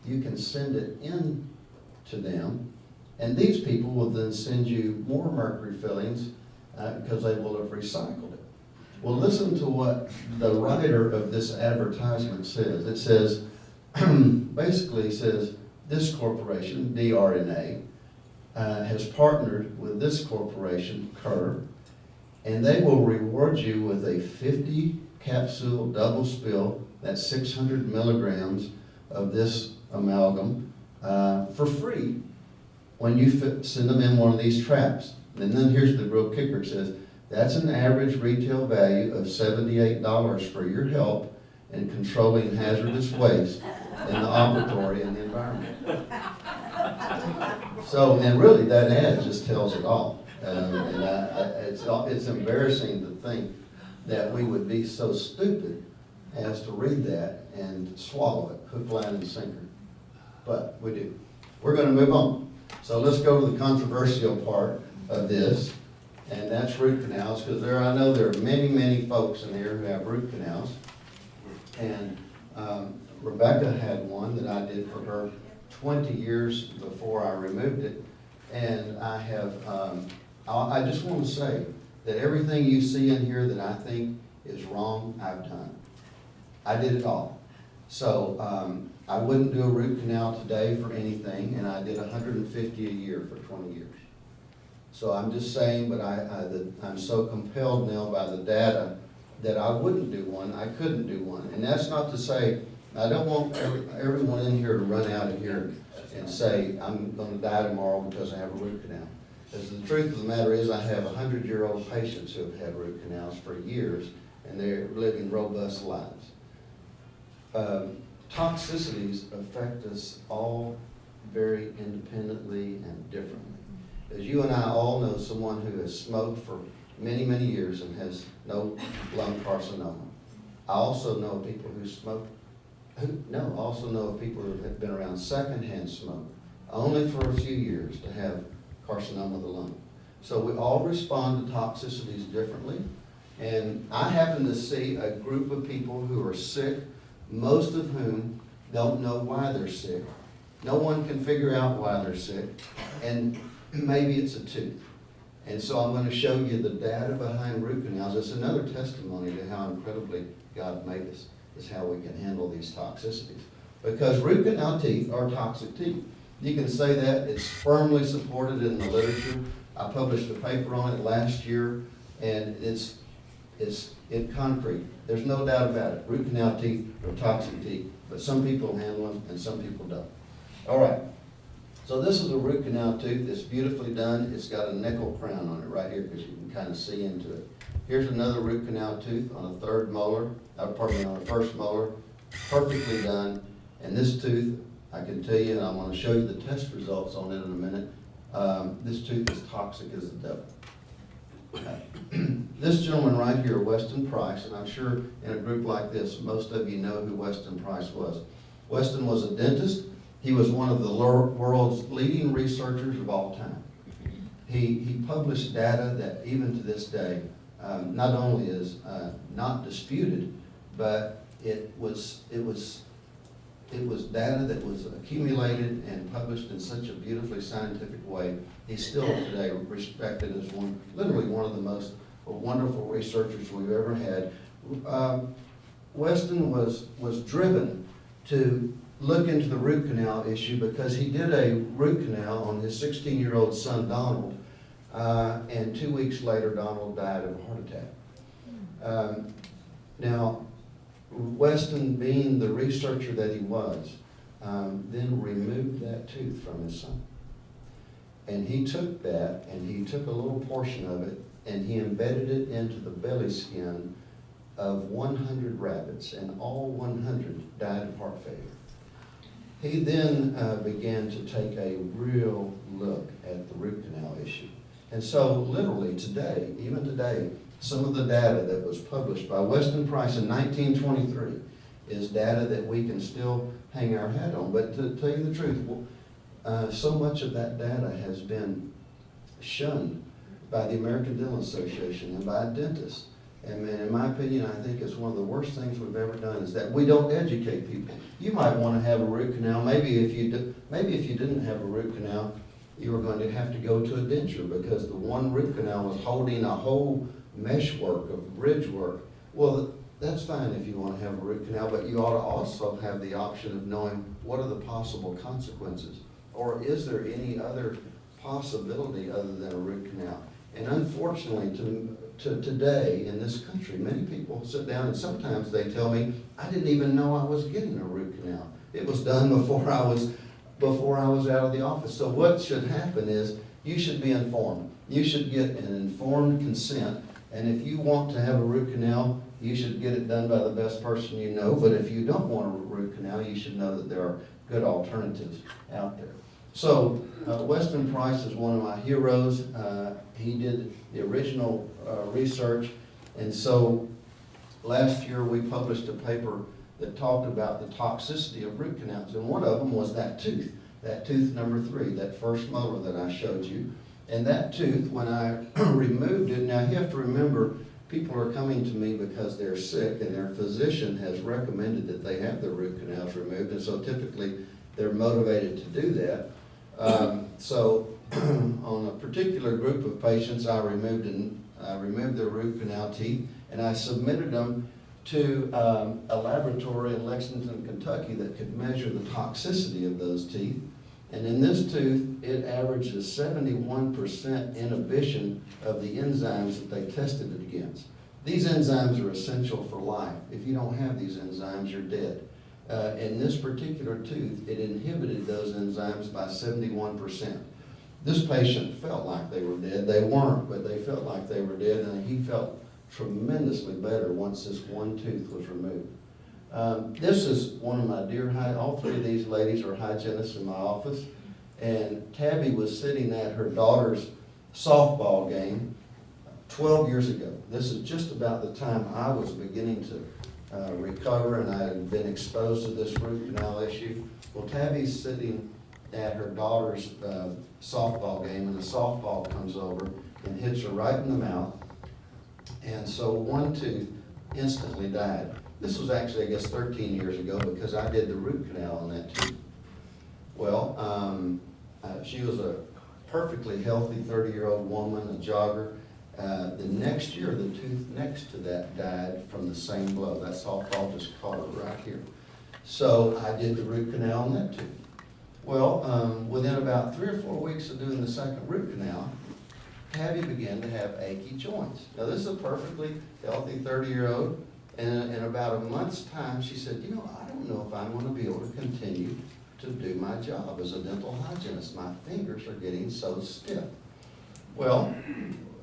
you can send it in to them, and these people will then send you more mercury fillings because they will have recycled it. Well, listen to what the writer of this advertisement says. It says, basically says, this corporation, DRNA, has partnered with this corporation, Kerr, and they will reward you with a 50 capsule double spill, that's 600 milligrams of this amalgam for free when you send them in one of these traps. And then here's the real kicker. It says, that's an average retail value of $78 for your help in controlling hazardous waste in the operatory and the environment. So, and really that ad just tells it all. It's embarrassing to think that we would be so stupid as to read that and swallow it, hook, line, and sinker. But we do. We're going to move on. So let's go to the controversial part of this, and that's root canals, because I know there are many, many folks in here who have root canals. And Rebecca had one that I did for her 20 years before I removed it. And I just want to say that everything you see in here that I think is wrong, I've done. I did it all. So I wouldn't do a root canal today for anything, and I did 150 a year for 20 years. So I'm just saying, but I'm so compelled now by the data that I wouldn't do one, I couldn't do one. And that's not to say, I don't want everyone in here to run out of here and say, I'm going to die tomorrow because I have a root canal. Because the truth of the matter is I have 100-year-old patients who have had root canals for years, and they're living robust lives. Toxicities affect us all very independently and differently. As you and I all know someone who has smoked for many, many years and has no lung carcinoma. I also know people who smoke, also know people who have been around secondhand smoke only for a few years to have carcinoma of the lung. So we all respond to toxicities differently. And I happen to see a group of people who are sick, most of whom don't know why they're sick. No one can figure out why they're sick, and maybe it's a tooth. And so I'm going to show you the data behind root canals. It's another testimony to how incredibly God made us, is how we can handle these toxicities. Because root canal teeth are toxic teeth. You can say that. It's firmly supported in the literature. I published a paper on it last year, and it's in concrete. There's no doubt about it. Root canal teeth are toxic teeth, but some people handle them and some people don't. All right. So this is a root canal tooth. It's beautifully done. It's got a nickel crown on it right here because you can kind of see into it. Here's another root canal tooth on a third molar, on a first molar. Perfectly done. And this tooth, I can tell you, and I'm going to show you the test results on it in a minute, This tooth is toxic as the devil. This gentleman right here, Weston Price, and I'm sure in a group like this, most of you know who Weston Price was. Weston was a dentist. He was one of the world's leading researchers of all time. He published data that even to this day, not only is not disputed, but it was data that was accumulated and published in such a beautifully scientific way. He's still today respected as literally one of the most wonderful researchers we've ever had. Weston was driven to look into the root canal issue because he did a root canal on his 16-year-old son, Donald, and 2 weeks later, Donald died of a heart attack. Now, Weston, being the researcher that he was, then removed that tooth from his son. And he took that, and he took a little portion of it, and he embedded it into the belly skin of 100 rabbits, and all 100 died of heart failure. He then began to take a real look at the root canal issue. And so literally today, even today, some of the data that was published by Weston Price in 1923 is data that we can still hang our hat on. But to tell you the truth, so much of that data has been shunned by the American Dental Association and by dentists. And in my opinion, I think it's one of the worst things we've ever done is that we don't educate people. You might want to have a root canal. Maybe if you didn't have a root canal, you were going to have to go to a denture because the one root canal was holding a whole mesh work of bridge work. Well, that's fine if you want to have a root canal, but you ought to also have the option of knowing what are the possible consequences, or is there any other possibility other than a root canal? And unfortunately, today in this country, many people sit down and sometimes they tell me, I didn't even know I was getting a root canal. It was done before I was out of the office. So what should happen is you should be informed. You should get an informed consent. And if you want to have a root canal, you should get it done by the best person you know. But if you don't want a root canal, you should know that there are good alternatives out there. So Weston Price is one of my heroes. He did the original research. And so last year we published a paper that talked about the toxicity of root canals. And one of them was that tooth number 3, that first molar that I showed you. And that tooth, when I removed it, now you have to remember, people are coming to me because they're sick and their physician has recommended that they have their root canals removed. And so typically they're motivated to do that. So on a particular group of patients, I removed their root canal teeth and I submitted them to a laboratory in Lexington, Kentucky that could measure the toxicity of those teeth. And in this tooth, it averages 71% inhibition of the enzymes that they tested it against. These enzymes are essential for life. If you don't have these enzymes, you're dead. In this particular tooth, it inhibited those enzymes by 71%. This patient felt like they were dead. They weren't, but they felt like they were dead, and he felt tremendously better once this one tooth was removed. This is one of my dear, all 3 of these ladies are hygienists in my office, and Tabby was sitting at her daughter's softball game 12 years ago. This is just about the time I was beginning to recover, and I had been exposed to this root canal issue. Well, Tabby's sitting at her daughter's softball game, and the softball comes over and hits her right in the mouth, and so one tooth instantly died. This was actually, I guess, 13 years ago because I did the root canal on that tooth. Well, she was a perfectly healthy 30-year-old woman, a jogger. The next year, the tooth next to that died from the same blow. That softball just caught her right here. So I did the root canal on that tooth. Well, within about 3 or 4 weeks of doing the second root canal, Tabby began to have achy joints. Now, this is a perfectly healthy 30-year-old. And in about a month's time, she said, you know, I don't know if I'm going to be able to continue to do my job as a dental hygienist. My fingers are getting so stiff. Well,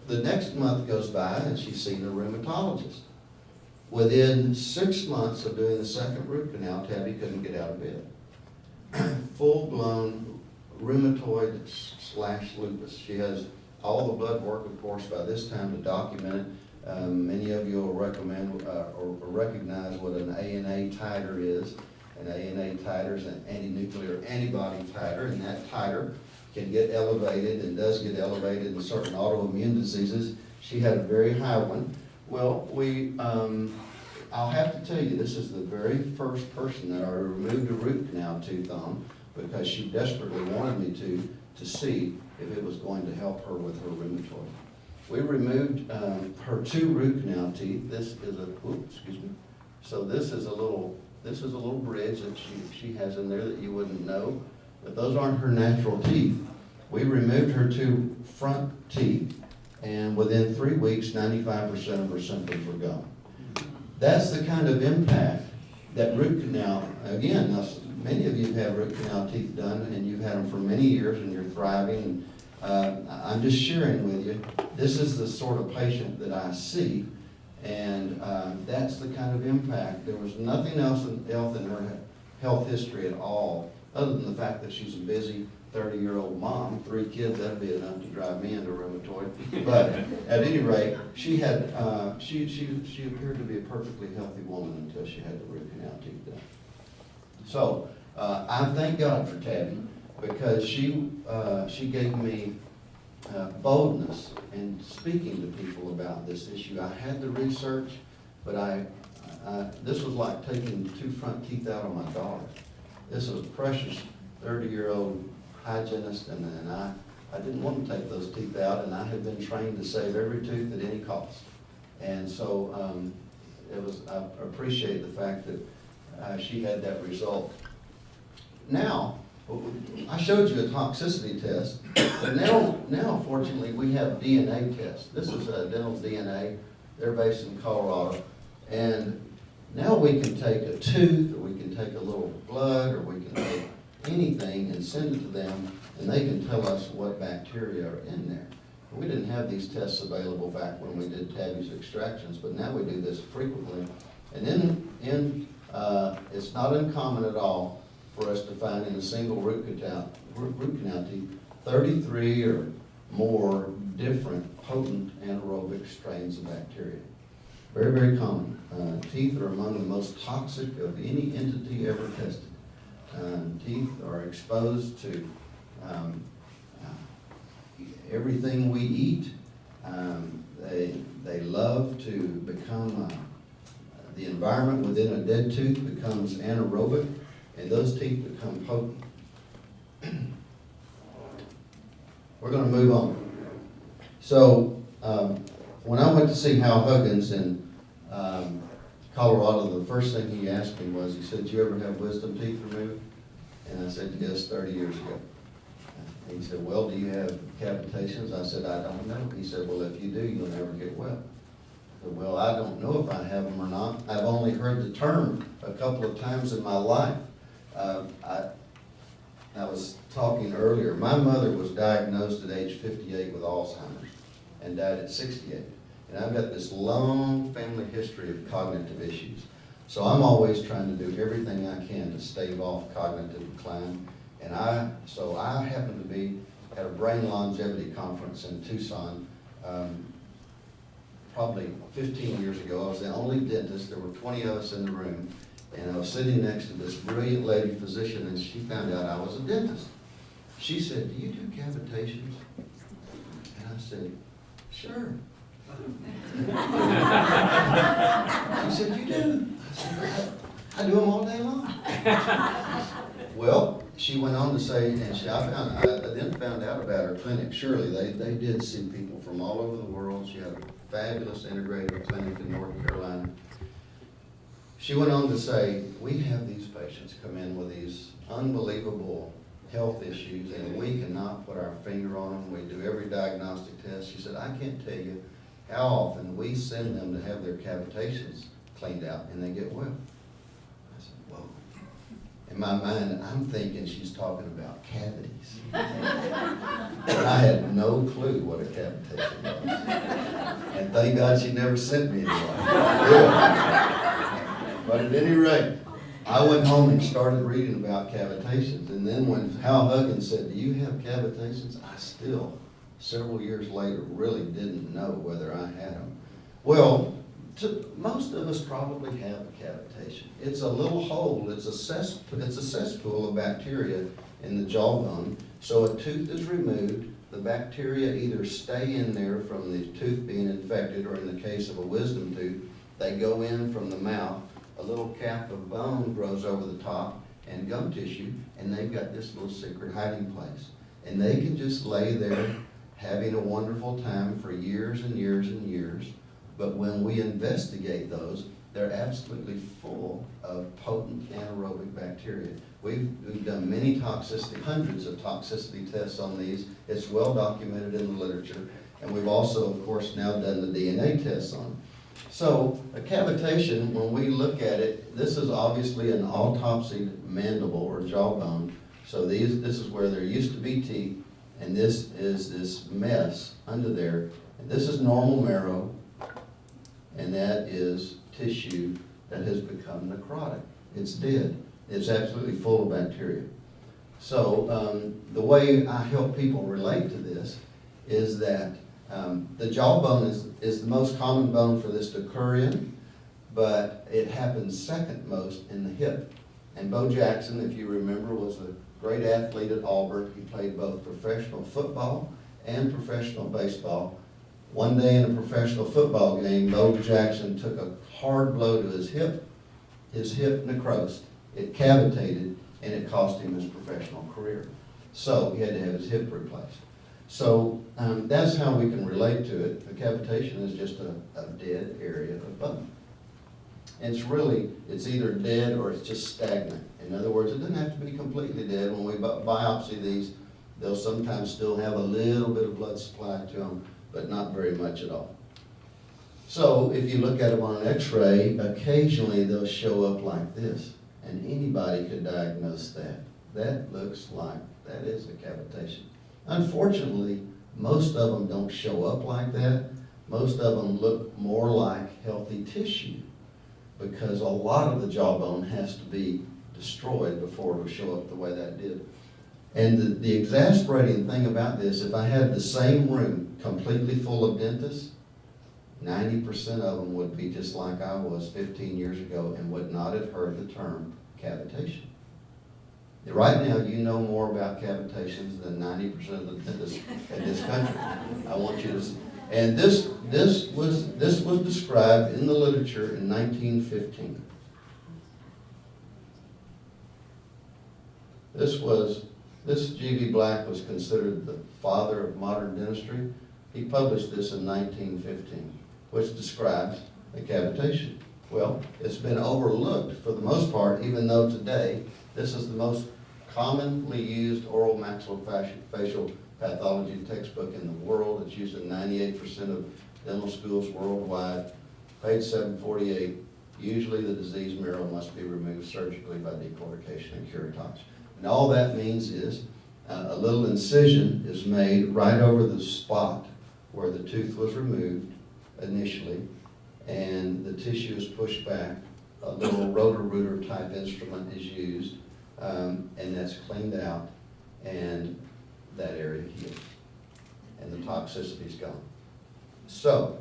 the next month goes by and she's seen a rheumatologist. Within 6 months of doing the second root canal, Tabby couldn't get out of bed. Full-blown rheumatoid / lupus. She has all the blood work, of course, by this time to document it. Many of you will recommend or recognize what an ANA titer is. An ANA titer is an anti-nuclear antibody titer, and that titer can get elevated and does get elevated in certain autoimmune diseases. She had a very high one. Well, I'll have to tell you, this is the very first person that I removed a root canal tooth on because she desperately wanted me to see if it was going to help her with her rheumatoid. We removed her 2 root canal teeth. This is So this is a little bridge that she has in there that you wouldn't know, but those aren't her natural teeth. We removed her 2 front teeth, and within 3 weeks, 95% of her symptoms were gone. That's the kind of impact that root canal, again, many of you have root canal teeth done, and you've had them for many years, and you're thriving. I'm just sharing with you, this is the sort of patient that I see, and that's the kind of impact. There was nothing else in her health history at all, other than the fact that she's a busy 30-year-old mom, 3 kids. That'd be enough to drive me into rheumatoid. But at any rate, she had she appeared to be a perfectly healthy woman until she had the root canal teeth done. So I thank God for Tabby, because she gave me boldness in speaking to people about this issue. I had the research, but this was like taking 2 front teeth out of my daughter. This was a precious 30-year-old hygienist, and I didn't want to take those teeth out, and I had been trained to save every tooth at any cost. And so I appreciate the fact that she had that result. Now, I showed you a toxicity test, but now fortunately we have DNA tests. This is Dental DNA. They're based in Colorado, and now we can take a tooth, or we can take a little blood, or we can take anything and send it to them, and they can tell us what bacteria are in there. We didn't have these tests available back when we did Tabby's extractions, but now we do this frequently. And then it's not uncommon at all for us to find in a single root canal teeth 33 or more different potent anaerobic strains of bacteria. Very, very common. Teeth are among the most toxic of any entity ever tested. Teeth are exposed to everything we eat. They love to become, the environment within a dead tooth becomes anaerobic, and those teeth become potent. We're going to move on. So when I went to see Hal Huggins in Colorado, the first thing he asked me was, he said, "Did you ever have wisdom teeth removed?" And I said, "Yes, 30 years ago." He said, "Well, do you have cavitations?" I said, "I don't know." He said, "Well, if you do, you'll never get well." I said, "Well, I don't know if I have them or not. I've only heard the term a couple of times in my life." I was talking earlier. My mother was diagnosed at age 58 with Alzheimer's and died at 68. And I've got this long family history of cognitive issues. So I'm always trying to do everything I can to stave off cognitive decline. And so I happened to be at a brain longevity conference in Tucson probably 15 years ago. I was the only dentist. There were 20 of us in the room. And I was sitting next to this brilliant lady physician, and she found out I was a dentist. She said, "Do you do cavitations?" And I said, "Sure." She said, "You do?" I said, "I do them all day long." Well, she went on to say, and I then found out about her clinic. Surely they did see people from all over the world. She had a fabulous integrated clinic in North Carolina. She went on to say, "We have these patients come in with these unbelievable health issues, and we cannot put our finger on them. We do every diagnostic test." She said, "I can't tell you how often we send them to have their cavitations cleaned out, and they get well." I said, "Whoa." In my mind, I'm thinking she's talking about cavities. But I had no clue what a cavitation was. And thank God she never sent me anywhere. But at any rate, I went home and started reading about cavitations, and then when Hal Huggins said, "Do you have cavitations?" I still, several years later, really didn't know whether I had them. Well, most of us probably have a cavitation. It's a little hole, it's a cesspool of bacteria in the jawbone. So a tooth is removed, the bacteria either stay in there from the tooth being infected, or in the case of a wisdom tooth, they go in from the mouth. A little cap of bone grows over the top and gum tissue, and they've got this little secret hiding place. And they can just lay there having a wonderful time for years and years and years. But when we investigate those, they're absolutely full of potent anaerobic bacteria. We've done many toxicity, hundreds of toxicity tests on these. It's well documented in the literature. And we've also, of course, now done the DNA tests on them. So a cavitation, when we look at it, this is obviously an autopsied mandible or jawbone. So this is where there used to be teeth, and this is this mess under there. And this is normal marrow, and that is tissue that has become necrotic. It's dead. It's absolutely full of bacteria. So the way I help people relate to this is that the jawbone is the most common bone for this to occur in, but it happens second most in the hip. And Bo Jackson, if you remember, was a great athlete at Auburn. He played both professional football and professional baseball. One day in a professional football game, Bo Jackson took a hard blow to his hip necrosed, it cavitated, and it cost him his professional career. So he had to have his hip replaced. So that's how we can relate to it. The cavitation is just a dead area of bone. And it's either dead or it's just stagnant. In other words, it doesn't have to be completely dead. When we biopsy these, they'll sometimes still have a little bit of blood supply to them, but not very much at all. So if you look at them on an x-ray, occasionally they'll show up like this, and anybody could diagnose that. That looks like that is a cavitation. Unfortunately, most of them don't show up like that. Most of them look more like healthy tissue, because a lot of the jawbone has to be destroyed before it'll show up the way that did. And the exasperating thing about this, if I had the same room completely full of dentists, 90% of them would be just like I was 15 years ago and would not have heard the term cavitation. Right now, you know more about cavitations than 90% of the dentists in this country. I want you to see. And this was described in the literature in 1915. This G.V. Black was considered the father of modern dentistry. He published this in 1915, which describes a cavitation. Well, it's been overlooked for the most part, even though today this is the most commonly used oral maxillofacial pathology textbook in the world. It's used in 98% of dental schools worldwide. Page 748, usually the diseased marrow must be removed surgically by decortication and curettage. And all that means is a little incision is made right over the spot where the tooth was removed initially, and the tissue is pushed back. A little rotor-rooter type instrument is used, and that's cleaned out, and that area heals, and the toxicity is gone. So,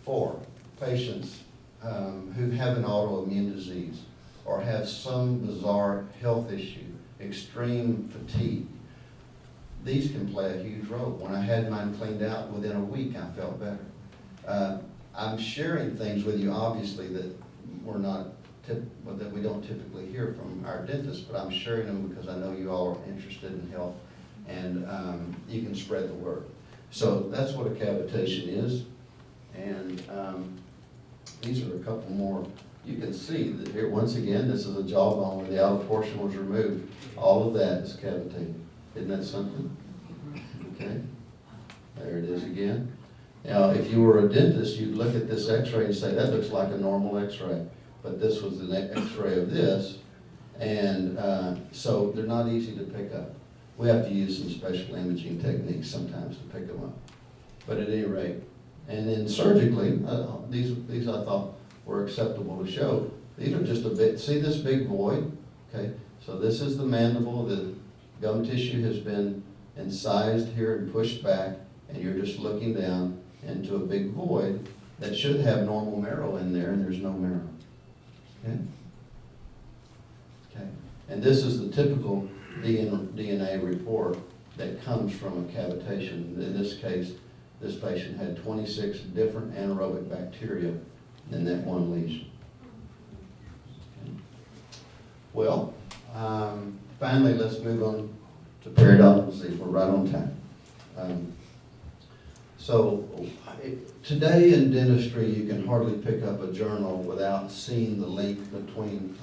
for patients who have an autoimmune disease or have some bizarre health issue, extreme fatigue, these can play a huge role. When I had mine cleaned out, within a week I felt better. I'm sharing things with you, obviously, that that we don't typically hear from our dentists, but I'm sharing them because I know you all are interested in health, and you can spread the word. So that's what a cavitation is, and these are a couple more. You can see that here, once again, this is a jawbone where the outer portion was removed. All of that is cavitated. Isn't that something? Okay, there it is again. Now, if you were a dentist, you'd look at this x-ray and say, that looks like a normal x-ray. But this was an x-ray of this, and so they're not easy to pick up. We have to use some special imaging techniques sometimes to pick them up. But at any rate, and then surgically, these I thought were acceptable to show. These are just a bit, see this big void? Okay, so this is the mandible. The gum tissue has been incised here and pushed back, and you're just looking down into a big void that should have normal marrow in there, and there's no marrow. Okay? Okay, and this is the typical DNA report that comes from a cavitation. In this case, this patient had 26 different anaerobic bacteria in that one lesion. Okay. Well, finally, let's move on to periodontal disease. We're right on time. Today in dentistry, you can hardly pick up a journal without seeing the link between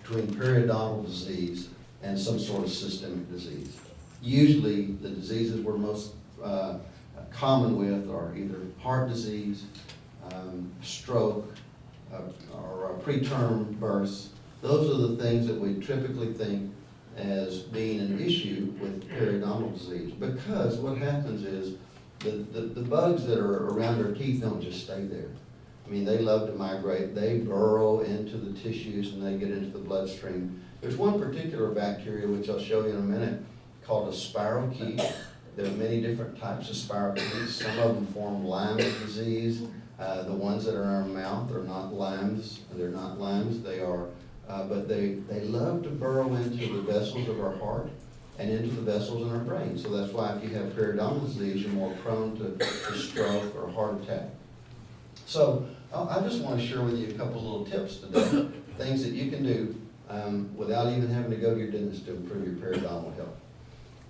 periodontal disease and some sort of systemic disease. Usually, the diseases we're most common with are either heart disease, stroke, or preterm births. Those are the things that we typically think as being an issue with periodontal disease, because what happens is the bugs that are around our teeth don't just stay there. I mean, they love to migrate. They burrow into the tissues and they get into the bloodstream. There's one particular bacteria, which I'll show you in a minute, called a spirochete. There are many different types of spirochetes. Some of them form Lyme disease. The ones that are in our mouth are not Lyme's. They're not Lyme's. They are, but they love to burrow into the vessels of our heart and into the vessels in our brain. So that's why if you have periodontal disease, you're more prone to stroke or heart attack. So I just want to share with you a couple of little tips today, things that you can do without even having to go to your dentist to improve your periodontal health.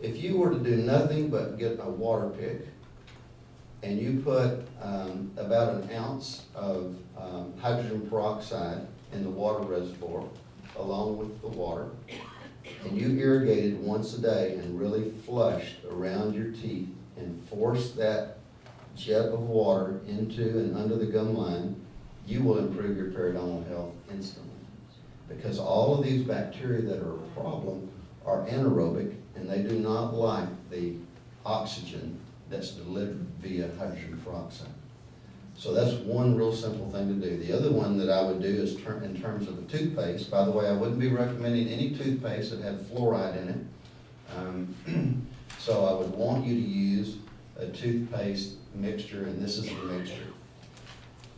If you were to do nothing but get a water pick and you put about an ounce of hydrogen peroxide in the water reservoir along with the water, and you irrigated once a day and really flushed around your teeth and forced that jet of water into and under the gum line, you will improve your periodontal health instantly. Because all of these bacteria that are a problem are anaerobic, and they do not like the oxygen that's delivered via hydrogen peroxide. So that's one real simple thing to do. The other one that I would do is in terms of a toothpaste. By the way, I wouldn't be recommending any toothpaste that had fluoride in it. So I would want you to use a toothpaste mixture, and this is the mixture.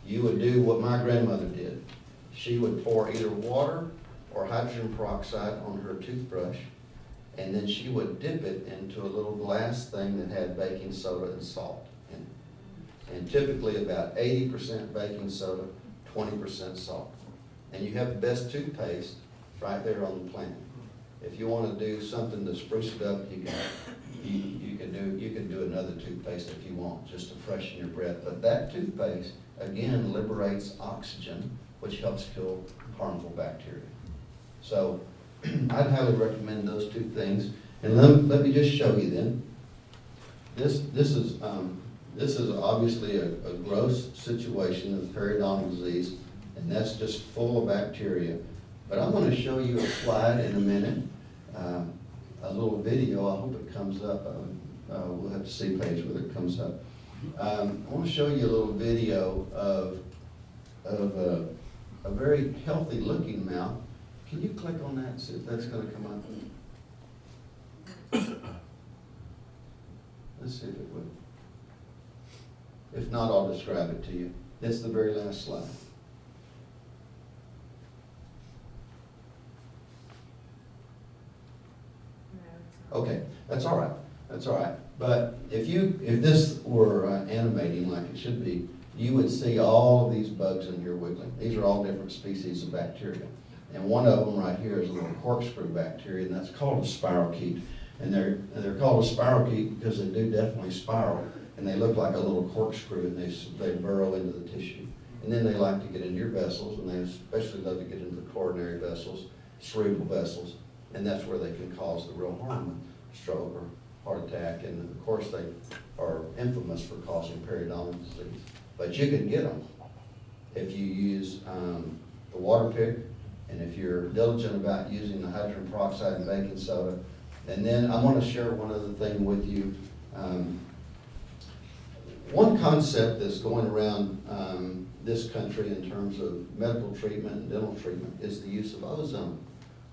You would do what my grandmother did. She would pour either water or hydrogen peroxide on her toothbrush, and then she would dip it into a little glass thing that had baking soda and salt in it. And typically about 80% baking soda, 20% salt. And you have the best toothpaste right there on the planet. If you want to do something to spruce it up, you can do another toothpaste if you want, just to freshen your breath. But that toothpaste, again, liberates oxygen, which helps kill harmful bacteria. So I'd highly recommend those two things. And let me just show you then. This is obviously a gross situation of periodontal disease, and that's just full of bacteria. But I'm going to show you a slide in a minute, a little video. I hope it comes up. We'll have to see page whether it comes up. I want to show you a little video of a very healthy looking mouth. Can you click on that and see if that's going to come up? Let's see if it would. If not, I'll describe it to you. It's the very last slide. Okay, that's all right. That's all right. But if this were animating like it should be, you would see all of these bugs in here wiggling. These are all different species of bacteria. And one of them right here is a little corkscrew bacteria, and that's called a spirochete. And they're called a spirochete because they do definitely spiral, and they look like a little corkscrew, and they burrow into the tissue. And then they like to get into your vessels, and they especially love to get into the coronary vessels, cerebral vessels, and that's where they can cause the real harm, stroke or heart attack. And of course, they are infamous for causing periodontal disease. But you can get them if you use the water pick, and if you're diligent about using the hydrogen peroxide and baking soda. And then I want to share one other thing with you. One concept that's going around this country in terms of medical treatment and dental treatment is the use of ozone.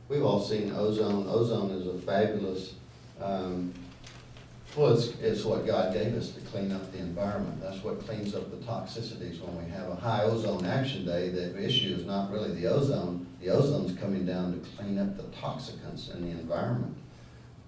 We've all seen ozone. Ozone is a fabulous, well, it's what God gave us to clean up the environment. That's what cleans up the toxicities. When we have a high ozone action day, the issue is not really the ozone. The ozone's coming down to clean up the toxicants in the environment.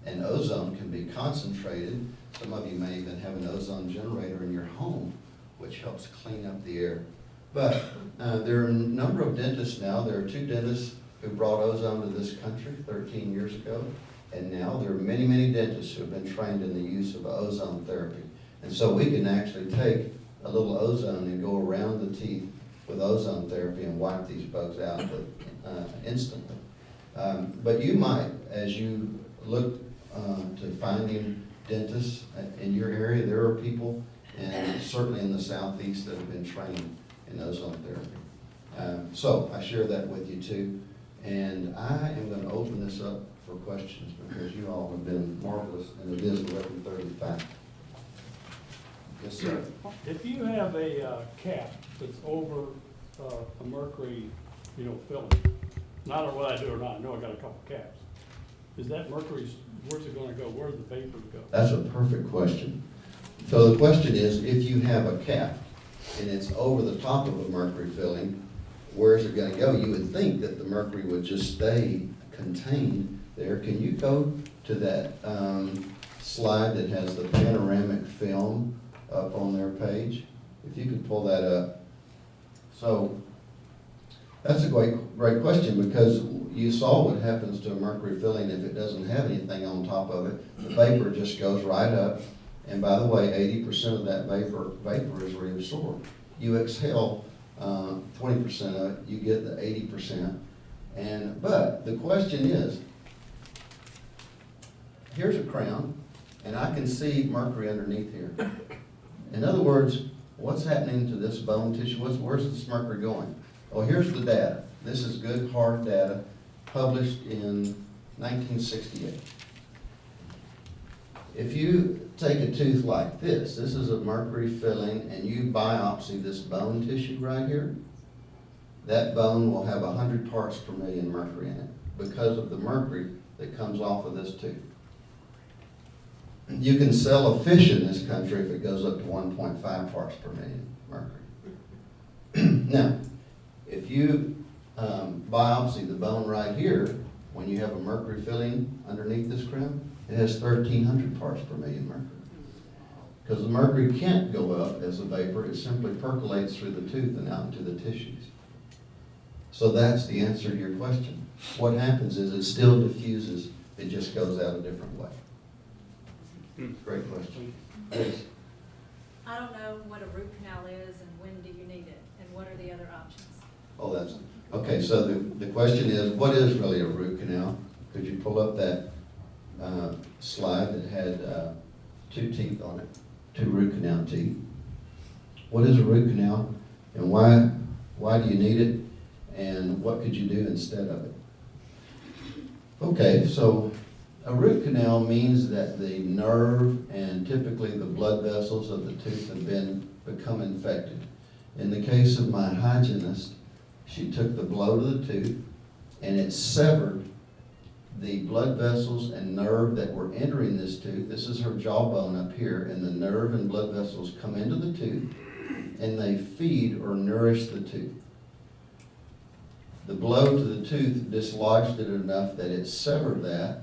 And ozone can be concentrated. Some of you may even have an ozone generator in your home, which helps clean up the air. But there are a number of dentists now. There are 2 dentists who brought ozone to this country 13 years ago. And now there are many, many dentists who have been trained in the use of ozone therapy. And so we can actually take a little ozone and go around the teeth with ozone therapy and wipe these bugs out instantly. But you might, as you look to finding dentists in your area, there are people, and certainly in the southeast, that have been trained in ozone therapy. So I share that with you too. And I am going to open this up for questions because you all have been marvelous, and it is 11:35. Yes, sir.
If you have a cap that's over a mercury, filling, and I don't know what I do or not, I know I got a couple caps. Is that mercury, where's it gonna go? Where's the vapor go?
That's a perfect question. So the question is, if you have a cap and it's over the top of a mercury filling, where's it gonna go? You would think that the mercury would just stay contained there. Can you go to that slide that has the panoramic film up on their page? If you could pull that up. So that's a great question, because you saw what happens to a mercury filling if it doesn't have anything on top of it. The vapor just goes right up. And by the way, 80% of that vapor is reabsorbed. You exhale 20% of it, you get the 80%. But the question is, here's a crown, and I can see mercury underneath here. In other words, what's happening to this bone tissue? Where's this mercury going? Well, here's the data. This is good, hard data, published in 1968. If you take a tooth like this is a mercury filling, and you biopsy this bone tissue right here, that bone will have 100 parts per million mercury in it because of the mercury that comes off of this tooth. You can sell a fish in this country if it goes up to 1.5 parts per million mercury. Now, if you biopsy the bone right here, when you have a mercury filling underneath this crown, it has 1,300 parts per million mercury. Because the mercury can't go up as a vapor, it simply percolates through the tooth and out into the tissues. So that's the answer to your question. What happens is it still diffuses, it just goes out a different way. Great question. Yes.
I don't know what a root canal is and when do you need it, and what are the other options?
Oh, that's, okay, so the question is, what is really a root canal? Could you pull up that slide that had 2 teeth on it, 2 root canal teeth? What is a root canal, and why do you need it, and what could you do instead of it? Okay, so a root canal means that the nerve and typically the blood vessels of the tooth have become infected. In the case of my hygienist, she took the blow to the tooth and it severed the blood vessels and nerve that were entering this tooth. This is her jawbone up here, and the nerve and blood vessels come into the tooth and they feed or nourish the tooth. The blow to the tooth dislodged it enough that it severed that,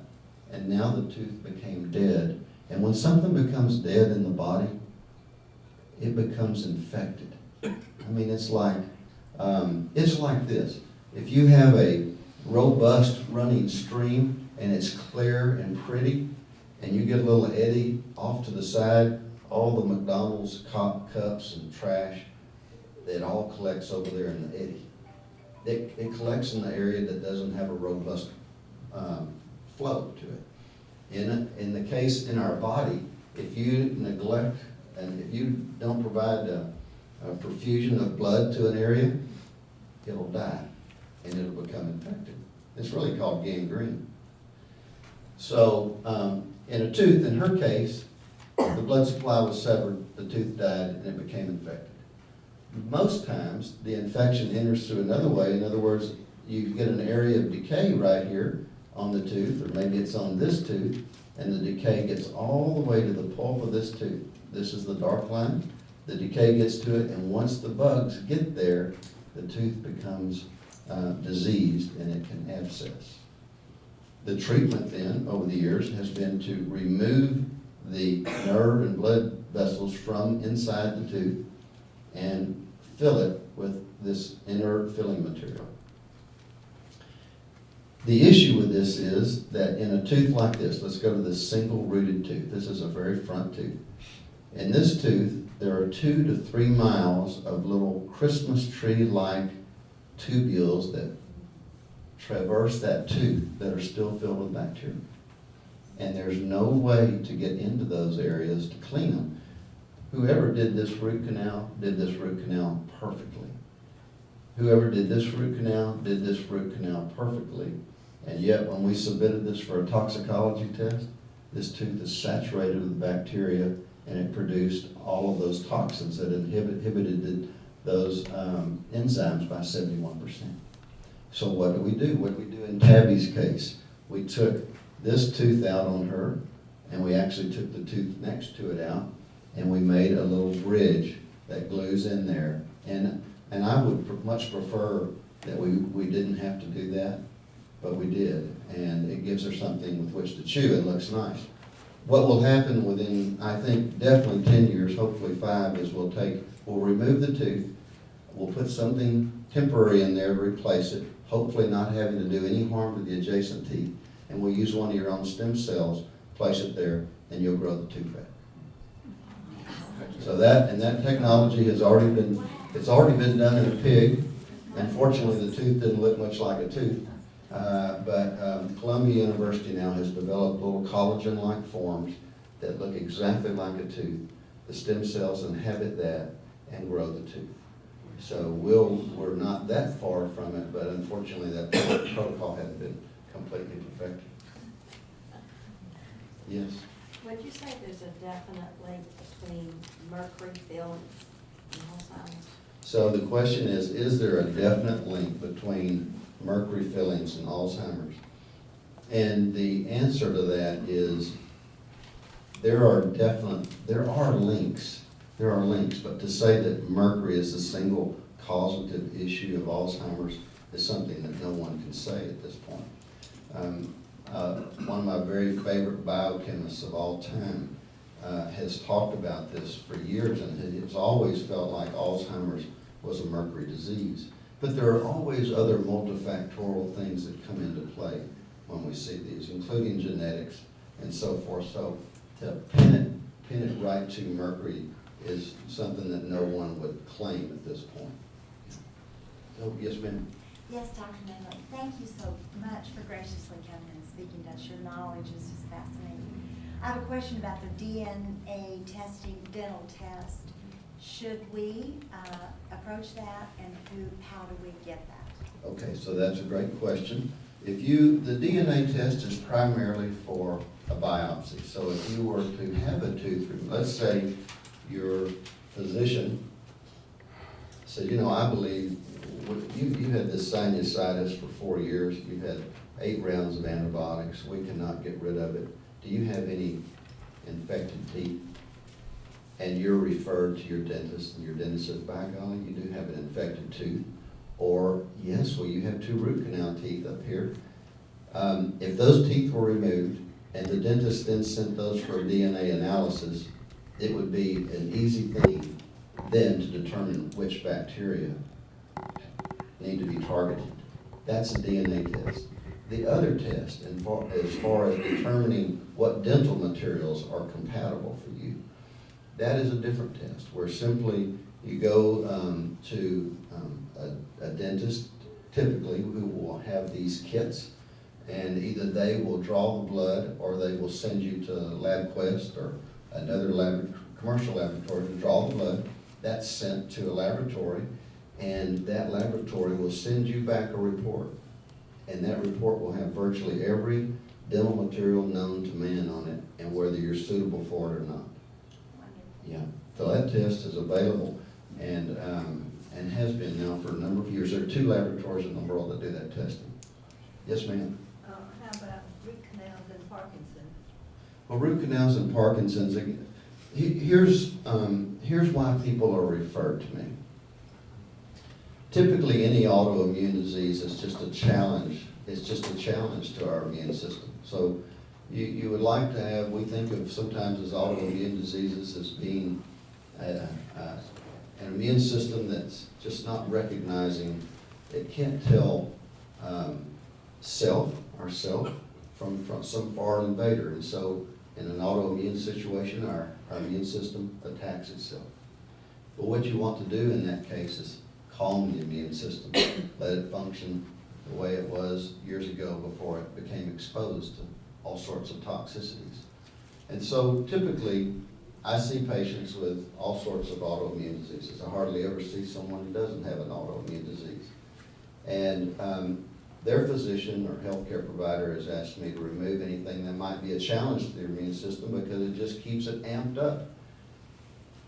and now the tooth became dead. And when something becomes dead in the body, it becomes infected. I mean, it's like this. If you have a robust running stream and it's clear and pretty, and you get a little eddy off to the side, all the McDonald's cups and trash, it all collects over there in the eddy. It collects in the area that doesn't have a robust flow to it. In the case in our body, if you neglect and if you don't provide a perfusion of blood to an area, it'll die and it'll become infected. It's really called gangrene. So in a tooth, in her case, the blood supply was severed, the tooth died, and it became infected. Most times, the infection enters through another way. In other words, you get an area of decay right here on the tooth, or maybe it's on this tooth, and the decay gets all the way to the pulp of this tooth. This is the dark line. The decay gets to it, and once the bugs get there, the tooth becomes diseased and it can abscess. The treatment then, over the years, has been to remove the nerve and blood vessels from inside the tooth and fill it with this inert filling material. The issue with this is that in a tooth like this, let's go to this single-rooted tooth. This is a very front tooth. In this tooth, there are 2 to 3 miles of little Christmas tree-like tubules that traverse that tooth that are still filled with bacteria. And there's no way to get into those areas to clean them. Whoever did this root canal did this root canal perfectly. Whoever did this root canal did this root canal perfectly. And yet when we submitted this for a toxicology test, this tooth is saturated with bacteria, and it produced all of those toxins that inhibited those enzymes by 71%. So what do? What did we do in Tabby's case? We took this tooth out on her, and we actually took the tooth next to it out, and we made a little bridge that glues in there. And I would much prefer that we didn't have to do that, but we did, and it gives her something with which to chew. It looks nice. What will happen within, I think, definitely 10 years, hopefully 5, is we'll remove the tooth, we'll put something temporary in there to replace it, hopefully not having to do any harm to the adjacent teeth, and we'll use one of your own stem cells, place it there, and you'll grow the tooth back. So that technology has already been done in a pig. Unfortunately, the tooth didn't look much like a tooth. But Columbia University now has developed little collagen-like forms that look exactly like a tooth. The stem cells inhabit that and grow the tooth. So we're not that far from it, but unfortunately that protocol hasn't been completely perfected. Yes?
Would you say there's a definite link between mercury fillings and Alzheimer's?
So the question is there a definite link between mercury fillings and Alzheimer's? And the answer to that is there are links, but to say that mercury is the single causative issue of Alzheimer's is something that no one can say at this point. One of my very favorite biochemists of all time has talked about this for years, and it's always felt like Alzheimer's was a mercury disease. But there are always other multifactorial things that come into play when we see these, including genetics and so forth. So to pin it right to mercury is something that no one would claim at this point. So, yes, ma'am.
Yes, Dr. Manley, thank you so much for graciously coming and speaking to us. Your knowledge is just fascinating. I have a question about the DNA testing, dental test. Should we approach that, and how do we get that?
Okay, so that's a great question. The DNA test is primarily for a biopsy. So if you were to have a tooth removed, let's say your physician said, I believe you had this sinusitis for 4 years. You've had 8 rounds of antibiotics. We cannot get rid of it. Do you have any infected teeth? And you're referred to your dentist, and your dentist says, by golly, you do have an infected tooth. Or, yes, well, you have 2 root canal teeth up here. If those teeth were removed, and the dentist then sent those for a DNA analysis, it would be an easy thing then to determine which bacteria need to be targeted. That's a DNA test. The other test, as far as determining what dental materials are compatible for you, that is a different test, where simply you go to a dentist, typically, who will have these kits, and either they will draw the blood, or they will send you to LabQuest or another commercial laboratory to draw the blood. That's sent to a laboratory, and that laboratory will send you back a report. And that report will have virtually every dental material known to man on it, and whether you're suitable for it or not. Yeah, so that test is available and has been now for a number of years. There are 2 laboratories in the world that do that testing. Yes, ma'am?
How about root canals and Parkinson's?
Well, root canals and Parkinson's, here's why people are referred to me. Typically, any autoimmune disease is just a challenge. It's just a challenge to our immune system. So you would like to have, we think of sometimes as autoimmune diseases as being an immune system that's just not recognizing, it can't tell self from some foreign invader. And so in an autoimmune situation, our immune system attacks itself. But what you want to do in that case is calm the immune system, let it function the way it was years ago before it became exposed to all sorts of toxicities. And so typically, I see patients with all sorts of autoimmune diseases. I hardly ever see someone who doesn't have an autoimmune disease. And their physician or healthcare provider has asked me to remove anything that might be a challenge to their immune system because it just keeps it amped up,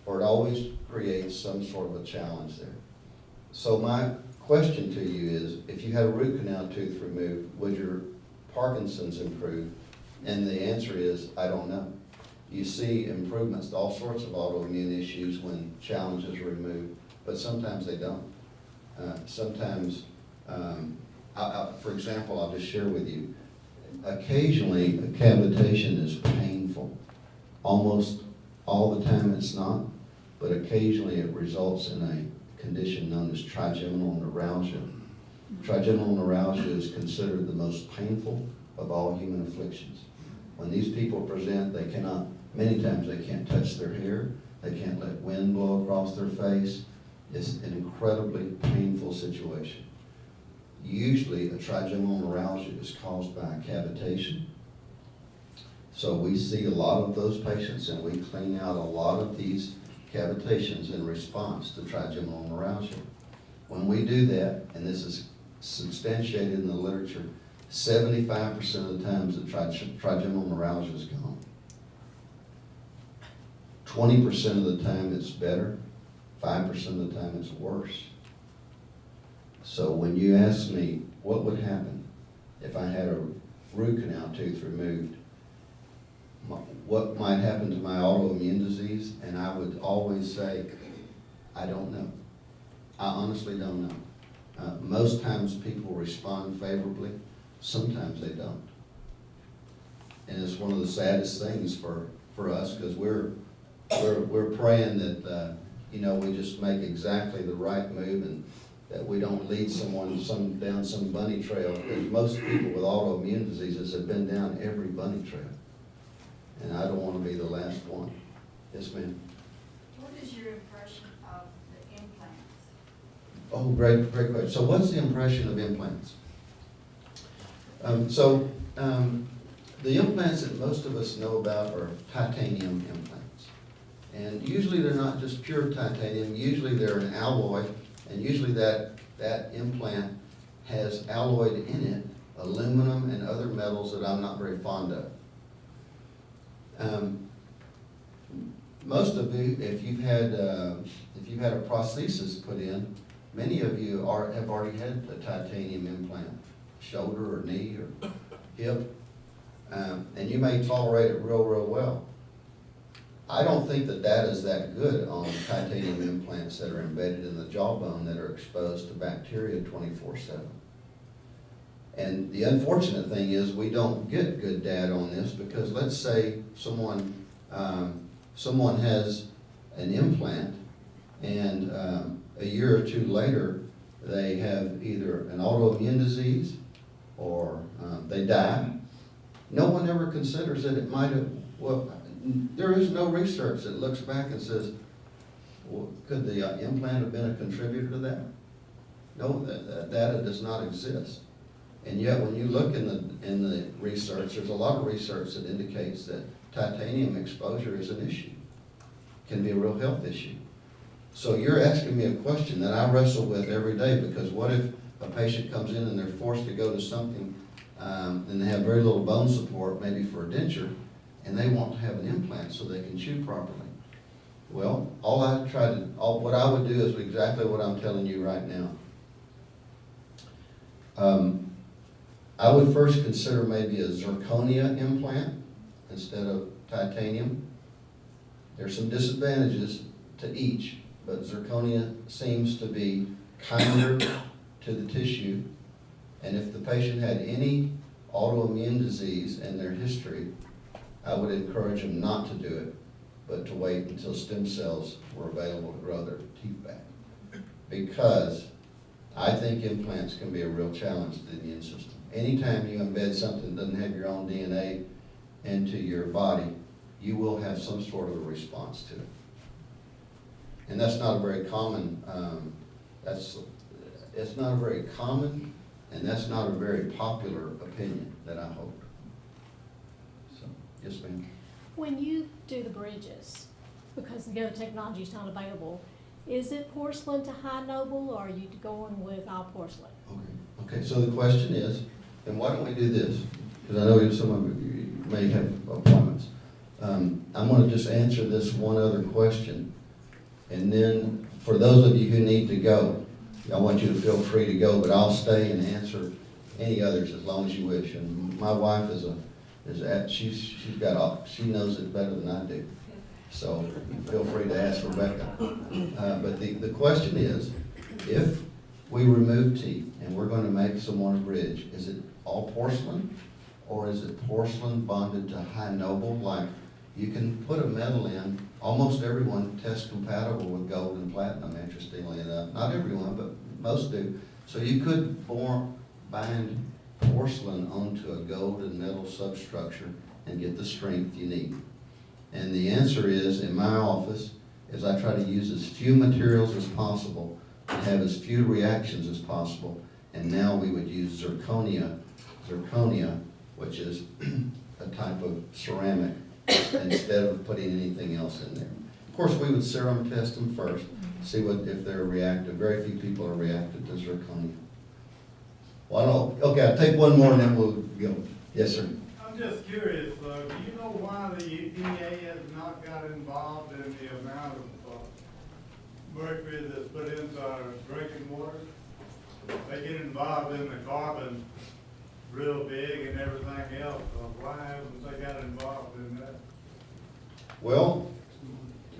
or it always creates some sort of a challenge there. So my question to you is, if you had a root canal tooth removed, would your Parkinson's improve? And the answer is, I don't know. You see improvements to all sorts of autoimmune issues when challenges are removed, but sometimes they don't. Sometimes, for example, I'll just share with you, occasionally a cavitation is painful. Almost all the time it's not, but occasionally it results in a condition known as trigeminal neuralgia. Trigeminal neuralgia is considered the most painful of all human afflictions. When these people present, they cannot, many times they can't touch their hair, they can't let wind blow across their face. It's an incredibly painful situation. Usually a trigeminal neuralgia is caused by a cavitation. So we see a lot of those patients and we clean out a lot of these cavitations in response to trigeminal neuralgia. When we do that, and this is substantiated in the literature, 75% of the times the trigeminal neuralgia is gone. 20% of the time it's better, 5% of the time it's worse. So when you ask me what would happen if I had a root canal tooth removed, what might happen to my autoimmune disease, and I would always say, I don't know. I honestly don't know. Most times people respond favorably, sometimes they don't. And it's one of the saddest things for us, because we're praying that we just make exactly the right move and that we don't lead someone down some bunny trail, because most people with autoimmune diseases have been down every bunny trail. And I don't want to be the last one. Yes, ma'am?
What is your impression of the implants?
Oh, great question. So what's the impression of implants? The implants that most of us know about are titanium implants. And usually they're not just pure titanium, usually they're an alloy, and usually that implant has alloyed in it aluminum and other metals that I'm not very fond of. Most of you, if you've had a prosthesis put in, many of you have already had a titanium implant, shoulder or knee or hip, and you may tolerate it real well. I don't think the data is that good on titanium implants that are embedded in the jawbone that are exposed to bacteria 24/7. And the unfortunate thing is we don't get good data on this, because let's say someone has an implant and a year or two later they have either an autoimmune disease or they die. No one ever considers that it might have, there is no research that looks back and says, well, could the implant have been a contributor to that? No, that data does not exist. And yet when you look in the research, there's a lot of research that indicates that titanium exposure is an issue, can be a real health issue. So you're asking me a question that I wrestle with every day, because what if a patient comes in and they're forced to go to something and they have very little bone support, maybe for a denture, and they want to have an implant so they can chew properly. Well, what I would do is exactly what I'm telling you right now. I would first consider maybe a zirconia implant instead of titanium. There's some disadvantages to each, but zirconia seems to be kinder to the tissue. And if the patient had any autoimmune disease in their history, I would encourage them not to do it, but to wait until stem cells were available to grow their teeth back. Because I think implants can be a real challenge to the immune system. Anytime you embed something that doesn't have your own DNA into your body, you will have some sort of a response to it. And that's not a very common, it's not a very common, and that's not a very popular opinion that I hold. So, yes, ma'am.
When you do the bridges, because the other technology is not available, is it porcelain to high noble, or are you going with all porcelain?
Okay, so the question is, and why don't we do this? Because I know some of you may have appointments. I'm going to just answer this one other question. And then for those of you who need to go, I want you to feel free to go, but I'll stay and answer any others as long as you wish. And my wife she knows it better than I do. So feel free to ask Rebecca. But the question is, if we remove teeth and we're going to make someone's bridge, is it all porcelain, or is it porcelain bonded to high noble? Like, you can put a metal in. Almost everyone tests compatible with gold and platinum, interestingly enough. Not everyone, but most do. So you could bind porcelain onto a gold and metal substructure and get the strength you need. And the answer is, in my office, is I try to use as few materials as possible and have as few reactions as possible. And now we would use zirconia, which is a type of ceramic, instead of putting anything else in there. Of course, we would serum test them first, see if they're reactive. Very few people are reactive to zirconia. Okay, I'll take one more and then we'll go. Yes, sir.
I'm just curious, do you know why the EPA has not got involved in the amount of mercury that's put into our drinking water? They get involved in the carbon real big and everything else, so why haven't they got involved in that?
Well,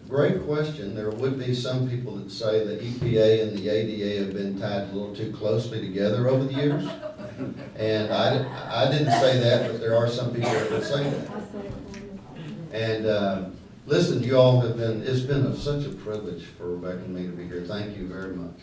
great question. There would be some people that say the EPA and the ADA have been tied a little too closely together over the years. And I didn't say that, but there are some people that would say that. And listen, you all have been, it's been such a privilege for Rebecca and me to be here. Thank you very much.